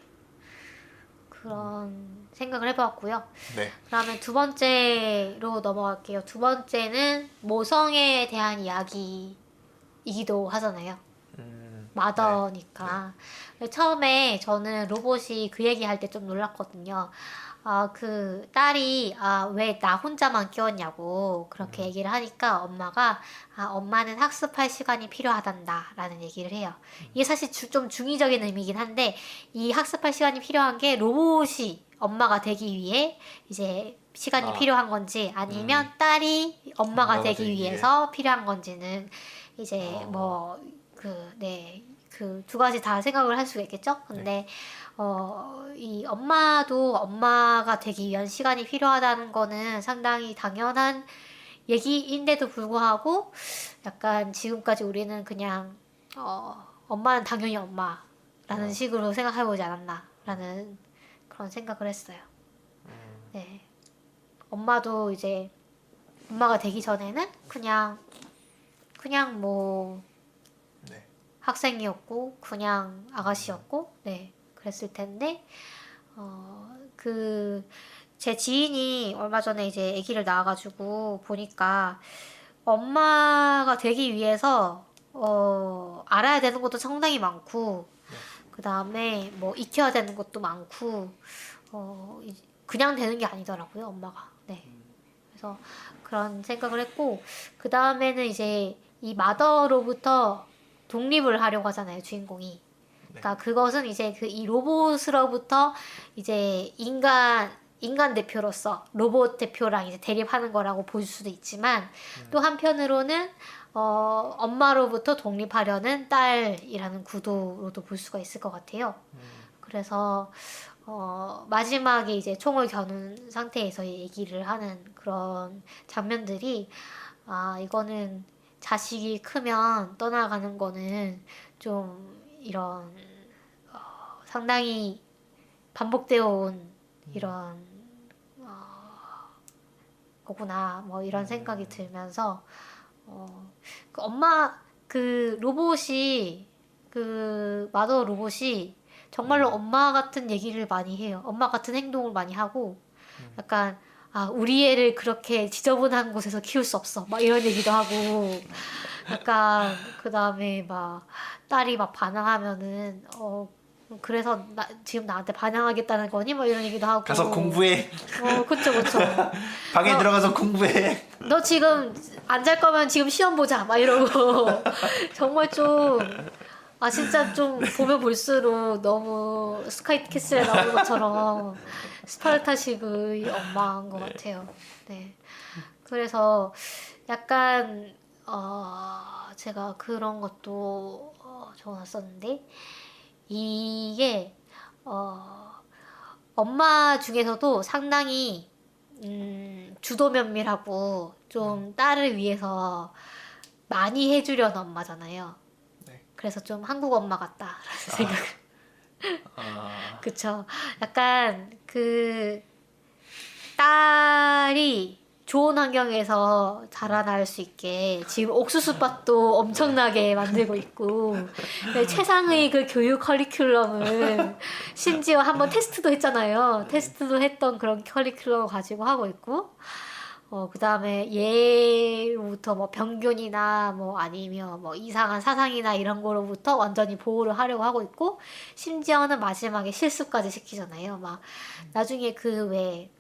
그런 생각을 해보았고요. 네. 그러면 두 번째로 넘어갈게요. 두 번째는 모성에 대한 이야기이기도 하잖아요. 마더니까. 처음에 저는 로봇이 그 얘기할 때 좀 놀랐거든요. 그 딸이 왜 나 혼자만 키웠냐고 그렇게 얘기를 하니까 엄마가 엄마는 학습할 시간이 필요하단다 라는 얘기를 해요. 이게 사실 좀 중의적인 의미긴 한데, 이 학습할 시간이 필요한 게 로봇이 엄마가 되기 위해 이제 시간이 필요한 건지, 아니면 딸이 엄마가 되기 위해서 필요한 건지는 이제 그 그 두 가지 다 생각을 할 수가 있겠죠. 근데 이 엄마도 엄마가 되기 위한 시간이 필요하다는 거는 상당히 당연한 얘기인데도 불구하고 약간 지금까지 우리는 그냥 엄마는 당연히 엄마라는 식으로 생각해보지 않았나라는 그런 생각을 했어요. 네. 엄마도 이제 엄마가 되기 전에는 그냥 뭐 네. 학생이었고 그냥 아가씨였고 네 그랬을 텐데 그 제 지인이 얼마 전에 이제 아기를 낳아가지고 보니까 엄마가 되기 위해서 알아야 되는 것도 상당히 많고 그 다음에 뭐 익혀야 되는 것도 많고 그냥 되는 게 아니더라고요 엄마가. 네. 그래서 그런 생각을 했고 그 다음에는 이제 이 마더로부터 독립을 하려고 하잖아요 주인공이. 그러니까 그것은 이제 그 이 로봇으로부터 이제 인간 대표로서 로봇 대표랑 이제 대립하는 거라고 볼 수도 있지만 또 한편으로는 엄마로부터 독립하려는 딸이라는 구도로도 볼 수가 있을 것 같아요. 그래서 마지막에 이제 총을 겨눈 상태에서 얘기를 하는 그런 장면들이 이거는 자식이 크면 떠나가는 거는 좀 이런 상당히 반복되어 온 이런 거구나 뭐 이런 생각이 들면서 그 엄마 그 로봇이 그 마더 로봇이 정말로 엄마 같은 얘기를 많이 해요. 엄마 같은 행동을 많이 하고 약간 우리 애를 그렇게 지저분한 곳에서 키울 수 없어 막 이런 얘기도 하고 약간 그 다음에 막 딸이 막 반항하면은 그래서 지금 나한테 반항하겠다는 거니? 뭐 이런 얘기도 하고 가서 공부해. 그쵸 방에 들어가서 공부해. 너 지금 안 잘 거면 지금 시험 보자 막 이러고 정말 좀 진짜 좀 보면 볼수록 너무 스카이 캐슬에 나오는 것처럼 스파르타식의 엄마인 것 같아요. 네. 그래서 약간 제가 그런 것도 적어놨었는데 이게 엄마 중에서도 상당히 주도 면밀하고 좀 딸을 위해서 많이 해주려는 엄마잖아요. 네. 그래서 좀 한국 엄마 같다라는 생각. 그쵸. 약간 그 딸이 좋은 환경에서 자라날 수 있게 지금 옥수수밭도 엄청나게 만들고 있고 최상의 그 교육 커리큘럼을 심지어 한번 테스트도 했잖아요. 테스트도 했던 그런 커리큘럼을 가지고 하고 있고 그 다음에 얘로부터 뭐 병균이나 뭐 아니면 뭐 이상한 사상이나 이런 거로부터 완전히 보호를 하려고 하고 있고 심지어는 마지막에 실수까지 시키잖아요. 막 나중에 그 왜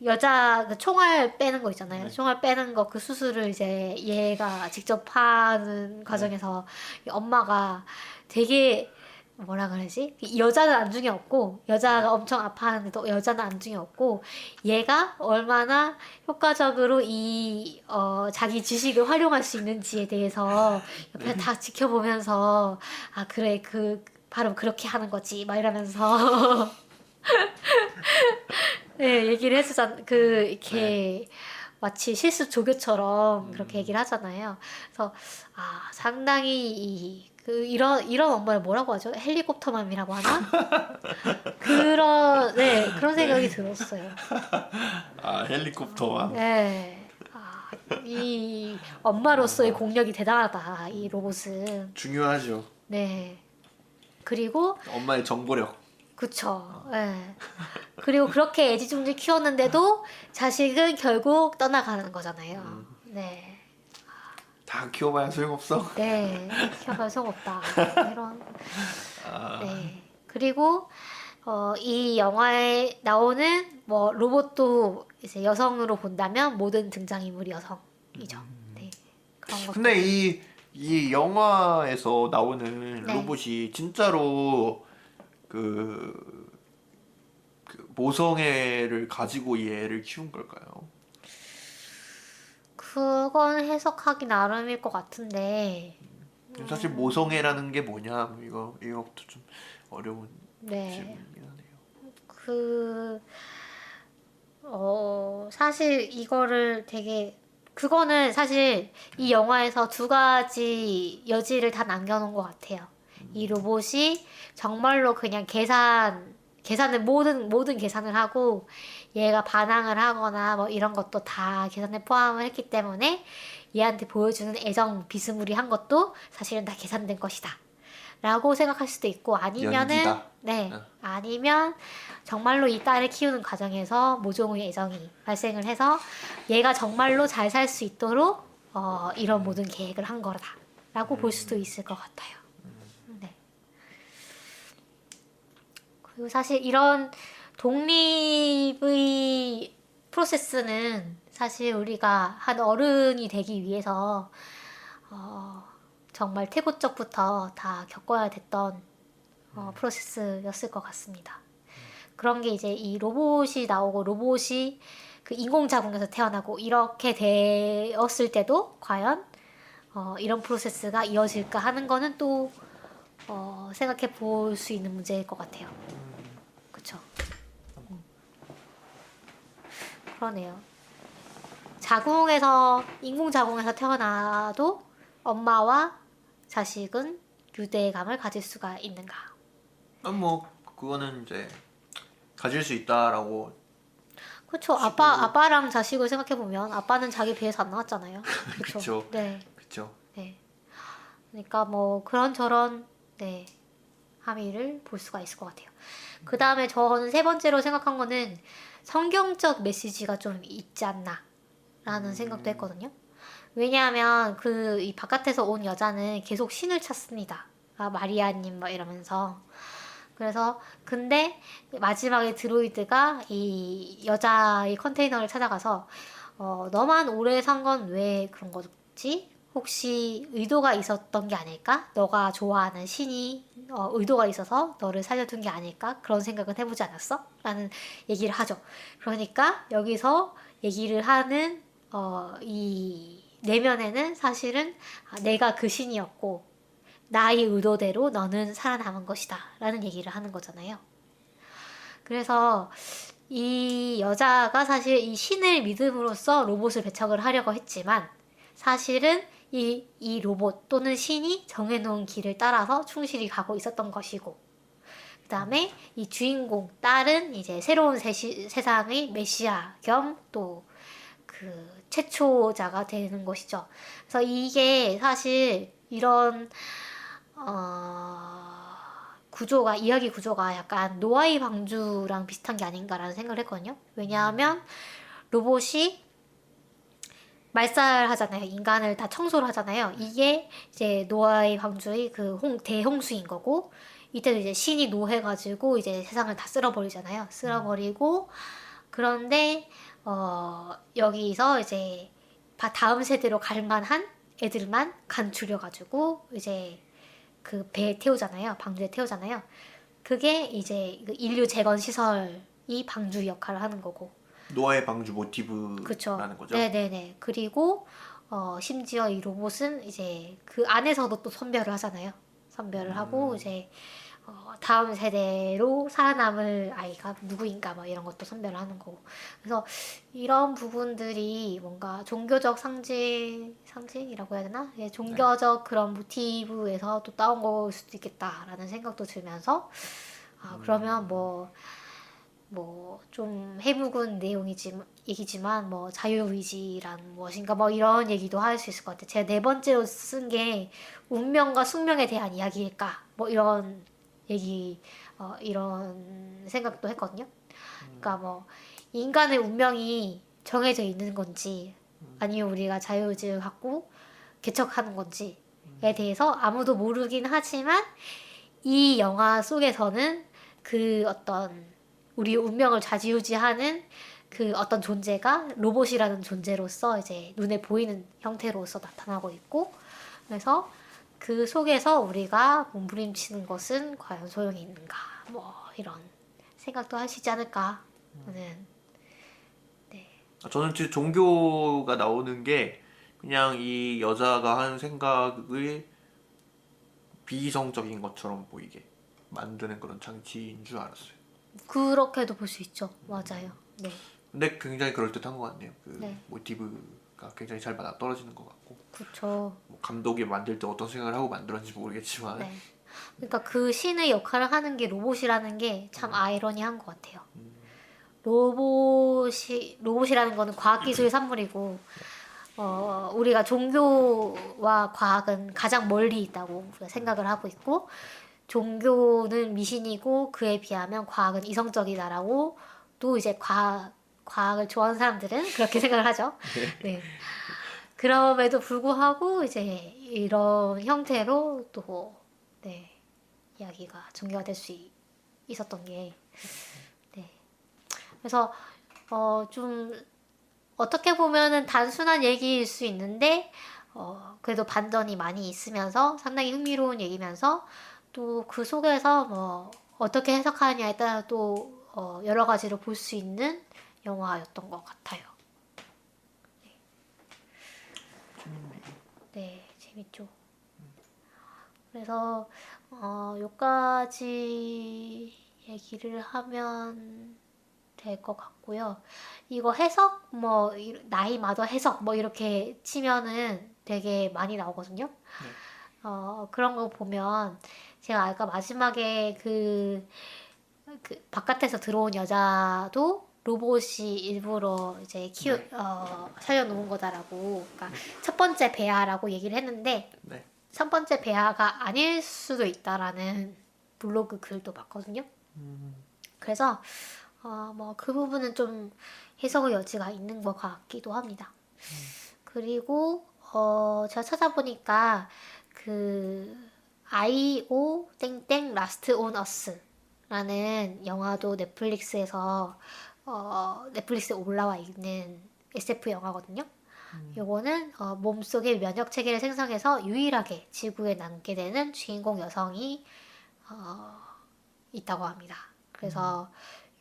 여자 그 총알 빼는 거 있잖아요. 총알 빼는 거 그 수술을 이제 얘가 직접 하는 과정에서 엄마가 되게 뭐라 그러지? 여자는 안중에 없고 여자가 엄청 아파하는데도 여자는 안중에 없고 얘가 얼마나 효과적으로 이 자기 지식을 활용할 수 있는지에 대해서 옆에 다 지켜보면서 그래 그 바로 그렇게 하는 거지 막 이러면서 네, 얘기를 해주잖아. 이렇게, 마치 실수 조교처럼 그렇게 얘기를 하잖아요. 그래서, 상당히, 이런 엄마를 뭐라고 하죠? 헬리콥터맘이라고 하나? 그런 생각이 들었어요. 헬리콥터만. 네. 이 엄마로서의 공력이 대단하다, 이 로봇은. 중요하죠. 네. 그리고, 엄마의 정보력. 그쵸. 예. 그리고 그렇게 애지중지 키웠는데도 자식은 결국 떠나가는 거잖아요. 네. 다 키워봐야 소용없어. 네. 키워봐야 소용없다. 이런. 네. 그리고 이 영화에 나오는 뭐 로봇도 이제 여성으로 본다면 모든 등장인물이 여성이죠. 네. 그런 것. 근데 이 영화에서 나오는 네. 로봇이 진짜로 그 모성애를 가지고 이 애를 키운 걸까요? 그건 해석하기 나름일 것 같은데, 사실 모성애라는 게 뭐냐 뭐 이것도 좀 어려운 네. 질문이긴 하네요. 사실 이거를 되게, 그거는 사실 이 영화에서 두 가지 여지를 다 남겨놓은 것 같아요. 이 로봇이 정말로 그냥 계산을 모든 계산을 하고 얘가 반항을 하거나 뭐 이런 것도 다 계산에 포함을 했기 때문에 얘한테 보여주는 애정 비스무리한 것도 사실은 다 계산된 것이다. 라고 생각할 수도 있고, 아니면은, 연기다. 네, 어. 아니면 정말로 이 딸을 키우는 과정에서 모종의 애정이 발생을 해서 얘가 정말로 잘 살 수 있도록 이런 모든 계획을 한 거다라고 볼 수도 있을 것 같아요. 네. 그리고 사실 이런 독립의 프로세스는 사실 우리가 한 어른이 되기 위해서 정말 태고적부터 다 겪어야 됐던 프로세스였을 것 같습니다. 그런 게 이제 이 로봇이 나오고 로봇이 그 인공자궁에서 태어나고 이렇게 되었을 때도 과연 이런 프로세스가 이어질까 하는 거는 또 생각해 볼 수 있는 문제일 것 같아요. 그쵸? 그러네요. 인공자궁에서 태어나도 엄마와 자식은 유대감을 가질 수가 있는가? 뭐 그거는 이제 가질 수 있다라고 그쵸. 치고 아빠랑 자식을 생각해보면 아빠는 자기 배에서 안 나왔잖아요. 그쵸. 그쵸. 네. 그쵸. 네. 그러니까 뭐 그런저런, 네, 함의를 볼 수가 있을 것 같아요. 그 다음에 저는 세 번째로 생각한 거는 성경적 메시지가 좀 있지 않나 라는 생각도 했거든요. 왜냐하면 이 바깥에서 온 여자는 계속 신을 찾습니다. 아, 마리아님 막 이러면서. 그래서 근데 마지막에 드로이드가 이 여자의 컨테이너를 찾아가서 너만 오래 산 건 왜 그런 거지? 혹시 의도가 있었던 게 아닐까? 너가 좋아하는 신이 의도가 있어서 너를 살려둔 게 아닐까? 그런 생각은 해보지 않았어? 라는 얘기를 하죠. 그러니까 여기서 얘기를 하는 이 내면에는 사실은 내가 그 신이었고 나의 의도대로 너는 살아남은 것이다 라는 얘기를 하는 거잖아요. 그래서 이 여자가 사실 이 신을 믿음으로써 로봇을 배척을 하려고 했지만 사실은 이 로봇 또는 신이 정해놓은 길을 따라서 충실히 가고 있었던 것이고, 그 다음에 이 주인공 딸은 이제 새로운 세상의 메시아 겸 또 그 최초자가 되는 것이죠. 그래서 이게 사실 이런 이야기 구조가 약간 노아의 방주랑 비슷한 게 아닌가라는 생각을 했거든요. 왜냐하면 로봇이 말살하잖아요. 인간을 다 청소를 하잖아요. 이게 이제 노아의 방주의 대홍수인 거고, 이때도 이제 신이 노해가지고 이제 세상을 다 쓸어버리잖아요. 쓸어버리고, 그런데, 여기서 이제 다음 세대로 갈 만한 애들만 간추려가지고, 이제 그 배에 태우잖아요. 방주에 태우잖아요. 그게 이제 인류 재건 시설이 방주 역할을 하는 거고. 노아의 방주 모티브라는 그쵸. 거죠. 네네네. 그리고 심지어 이 로봇은 이제 그 안에서도 또 선별을 하잖아요. 선별을 하고 이제 다음 세대로 살아남을 아이가 누구인가 뭐 이런 것도 선별을 하는 거고. 그래서 이런 부분들이 뭔가 종교적 상징이라고 해야 되나? 예, 종교적 그런 모티브에서 또 따온 걸 수도 있겠다라는 생각도 들면서 그러면 뭐 좀 해묵은 얘기지만 뭐 자유의지란 무엇인가 뭐 이런 얘기도 할 수 있을 것 같아요. 제가 네 번째로 쓴 게 운명과 숙명에 대한 이야기일까 뭐 이런 얘기 이런 생각도 했거든요. 그러니까 뭐 인간의 운명이 정해져 있는 건지 아니면 우리가 자유의지를 갖고 개척하는 건지에 대해서 아무도 모르긴 하지만 이 영화 속에서는 그 어떤 우리 운명을 좌지우지하는 그 어떤 존재가 로봇이라는 존재로서 이제 눈에 보이는 형태로서 나타나고 있고, 그래서 그 속에서 우리가 몸부림치는 것은 과연 소용이 있는가 뭐 이런 생각도 하시지 않을까 하는. 저는 진짜 종교가 나오는 게 그냥 이 여자가 한 생각을 비이성적인 것처럼 보이게 만드는 그런 장치인 줄 알았어요. 그렇게도 볼 수 있죠. 맞아요. 네. 근데 굉장히 그럴듯한 것 같네요. 그 네. 모티브가 굉장히 잘 맞아 떨어지는 것 같고, 그쵸. 뭐 감독이 만들 때 어떤 생각을 하고 만들었는지 모르겠지만, 네. 그러니까 그 신의 역할을 하는 게 로봇이라는 게 참 아이러니한 것 같아요. 로봇이라는 거는 과학기술의 산물이고, 우리가 종교와 과학은 가장 멀리 있다고 우리가 생각을 하고 있고, 종교는 미신이고, 그에 비하면 과학은 이성적이다라고, 또 이제 과학을 좋아하는 사람들은 그렇게 생각을 하죠. 네. 그럼에도 불구하고, 이제 이런 형태로 또, 네, 이야기가 전개가 될 수 있었던 게, 네. 그래서, 좀, 어떻게 보면은 단순한 얘기일 수 있는데, 그래도 반전이 많이 있으면서 상당히 흥미로운 얘기면서 또 그 속에서 뭐 어떻게 해석하느냐에 따라 또 여러 가지로 볼 수 있는 영화였던 것 같아요. 네, 재밌죠. 그래서 여기까지 얘기를 하면 될 것 같고요. 이거 해석 뭐 나이 마더 해석 뭐 이렇게 치면은 되게 많이 나오거든요. 그런 거 보면 제가 아까 마지막에 그 바깥에서 들어온 여자도 로봇이 일부러 이제 살려놓은 거다라고, 그러니까 첫 번째 배아라고 얘기를 했는데 네. 첫 번째 배아가 아닐 수도 있다라는 블로그 글도 봤거든요. 그래서 뭐 그 부분은 좀 해석의 여지가 있는 것 같기도 합니다. 그리고 제가 찾아보니까 그 I.O. 땡땡 라스트 온 어스라는 영화도 넷플릭스에서 넷플릭스에 올라와 있는 SF 영화거든요. 요거는 몸속에 면역 체계를 생성해서 유일하게 지구에 남게 되는 주인공 여성이 있다고 합니다. 그래서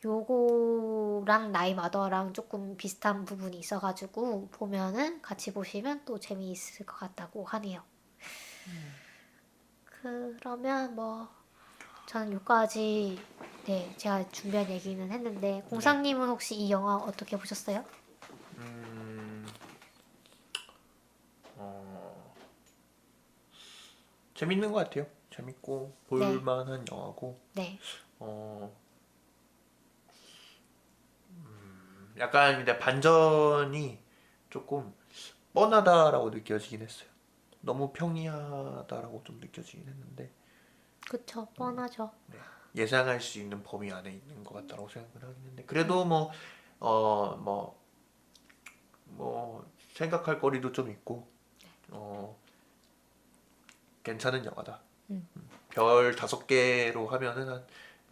요거랑 나이 마더랑 조금 비슷한 부분이 있어가지고 보면은 같이 보시면 또 재미있을 것 같다고 하네요. 그러면 뭐 저는 여기까지 네 제가 준비한 얘기는 했는데 공상님은 혹시 이 영화 어떻게 보셨어요? 재밌는 것 같아요. 재밌고 네. 볼만한 영화고, 네. 어, 약간 근데 반전이 조금 뻔하다라고 느껴지긴 했어요. 너무 평이하다라고 좀 느껴지긴 했는데, 그쵸. 뻔하죠. 네. 예상할 수 있는 범위 안에 있는 것 같다라고 생각을 하긴 했는데, 그래도 뭐, 어, 뭐, 생각할 거리도 좀 있고, 어, 괜찮은 영화다. 별 5개로 하면은 한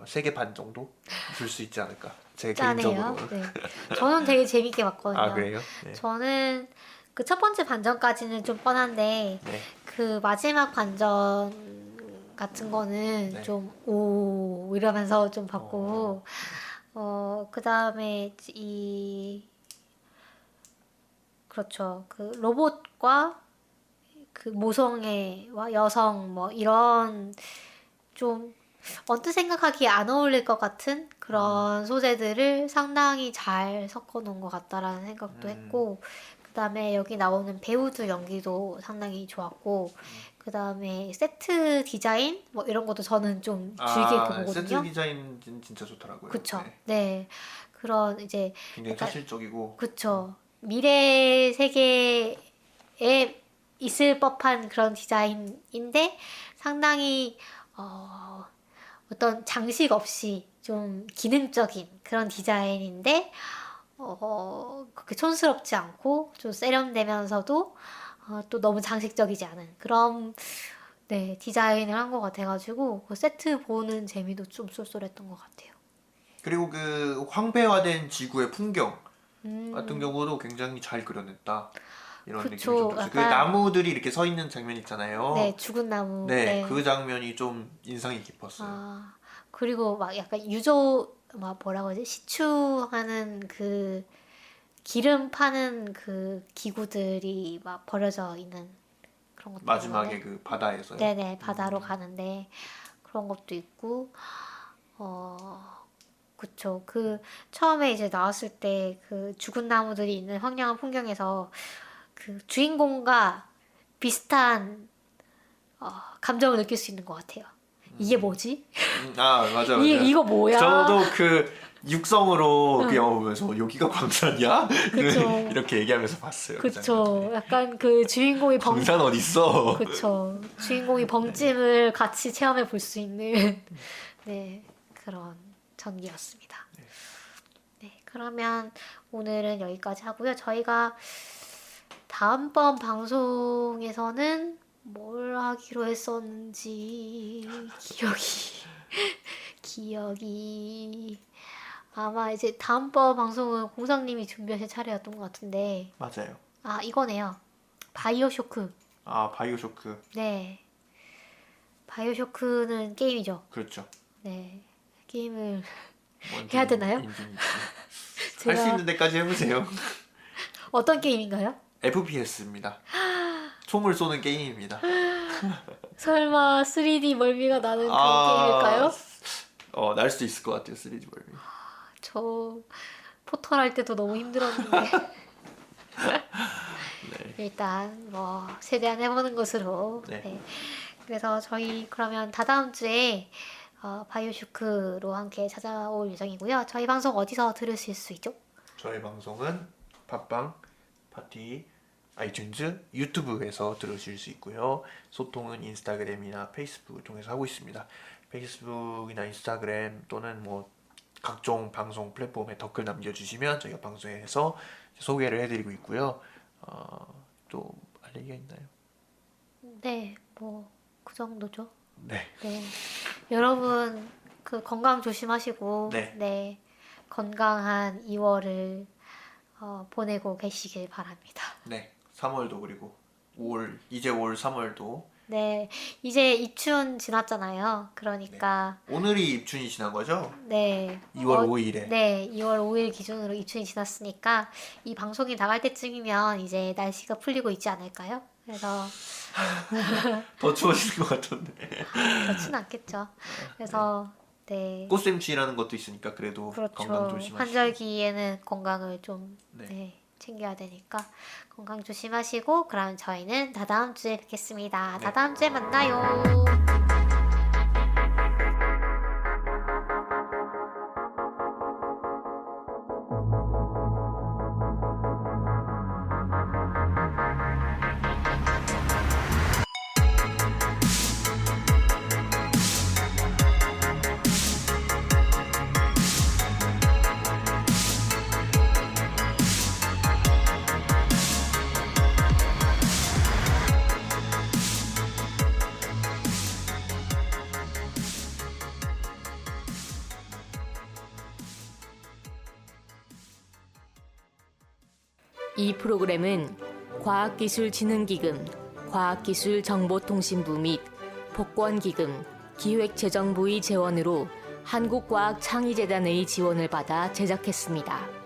3개 반 정도 줄 수 있지 않을까. 제 짠해요. 개인적으로는. 네. 저는 되게 재밌게 아, 봤거든요. 그래요? 네. 저는 그 첫 번째 반전까지는 좀 뻔한데 네. 그 마지막 반전 같은 거는 네. 좀 오 이러면서 좀 봤고 그 다음에 그렇죠. 그 로봇과 그 모성애와 여성 뭐 이런 좀 언뜻 생각하기에 안 어울릴 것 같은 그런 소재들을 상당히 잘 섞어 놓은 것 같다라는 생각도 했고, 그 다음에 여기 나오는 배우들 연기도 상당히 좋았고, 그 다음에 세트 디자인 뭐 이런 것도 저는 좀 주의 깊게 세트 보거든요. 디자인 진짜 좋더라고요. 그쵸. 네. 네. 그런 이제 굉장히 약간 사실적이고. 그쵸. 미래 세계에 있을 법한 그런 디자인인데 상당히 어떤 장식 없이 좀 기능적인 그런 디자인인데 그렇게 촌스럽지 않고 좀 세련되면서도 또 너무 장식적이지 않은 그런 네, 디자인을 한 것 같아가지고 그 세트 보는 재미도 좀 쏠쏠했던 것 같아요. 그리고 그 황폐화된 지구의 풍경 같은 음, 경우도 굉장히 잘 그려냈다. 이런 느낌이 좀 그쵸. 들었어요. 그 약간 나무들이 이렇게 서 있는 장면 있잖아요. 네, 죽은 나무. 네, 네. 그 장면이 좀 인상이 깊었어요. 그리고 막 약간 유조, 막 뭐라고 하지? 시추하는 그 기름 파는 그 기구들이 막 버려져 있는 그런 것도 마지막에 그 바다에서요. 네네 바다로 가는데 그런 것도 있고 그쵸. 그 처음에 이제 나왔을 때 그 죽은 나무들이 있는 황량한 풍경에서 그 주인공과 비슷한 감정을 느낄 수 있는 것 같아요. 이게 뭐지? 아 맞아. 이거 뭐야? 저도 그 육성으로 그 영화 보면서 여기가 광산이야? 그쵸. 이렇게 얘기하면서 봤어요. 그 그쵸. 장면을. 약간 그 주인공이 광산 어디 있어? 그쵸. 주인공이 벙찜을 같이 체험해 볼 수 있는 네 그런 전기였습니다. 네 그러면 오늘은 여기까지 하고요. 저희가 다음번 방송에서는 뭘 하기로 했었는지 기억이 아마 이제 다음번 방송은 공상님이 준비하실 차례였던 것 같은데 맞아요. 아 이거네요. 바이오쇼크. 아 바이오쇼크. 네. 바이오쇼크는 게임이죠. 그렇죠. 네. 게임을 뭔지 해야 되나요? 할 수 있는 데까지 해보세요. 어떤 게임인가요? FPS입니다. 총을 쏘는 게임입니다. 설마 3D 멀미가 나는 그런 게임일까요? 날 수도 있을 것 같아요. 3D 멀미. 저 포털 할 때도 너무 힘들었는데 네. 일단 뭐 최대한 해보는 것으로 네. 네. 그래서 저희 그러면 다다음 주에 바이오쇼크로 함께 찾아올 예정이고요. 저희 방송 어디서 들으실 수 있죠? 저희 방송은 팟빵, 파티, 아이튠즈, 유튜브에서 들으실 수 있고요. 소통은 인스타그램이나 페이스북을 통해서 하고 있습니다. 페이스북이나 인스타그램 또는 뭐 각종 방송 플랫폼에 댓글 남겨주시면 저희가 방송에서 소개를 해드리고 있고요. 또 할 얘기가 있나요? 네, 뭐 그 정도죠. 네. 네, 여러분 그 건강 조심하시고 네. 네 건강한 2월을 보내고 계시길 바랍니다. 네. 3월도 그리고 5월 이제 올 3월도 네, 이제 입춘 지났잖아요. 그러니까 오늘이 입춘이 지난 거죠? 네. 2월 5일에. 네, 2월 5일 기준으로 입춘이 지났으니까 이 방송이 나갈 때쯤이면 이제 날씨가 풀리고 있지 않을까요? 그래서 더 추워지는 것 같은데. 그렇진 않겠죠. 그래서 네. 꽃샘추위라는 것도 있으니까 그래도 건강 그렇죠. 조심하시고. 환절기에는 건강을 좀 네. 네, 챙겨야 되니까 건강 조심하시고 그럼 저희는 다다음 주에 뵙겠습니다. 네. 다다음 주에 만나요. 이 프로그램은 과학기술진흥기금, 과학기술정보통신부 및 복권기금, 기획재정부의 재원으로 한국과학창의재단의 지원을 받아 제작했습니다.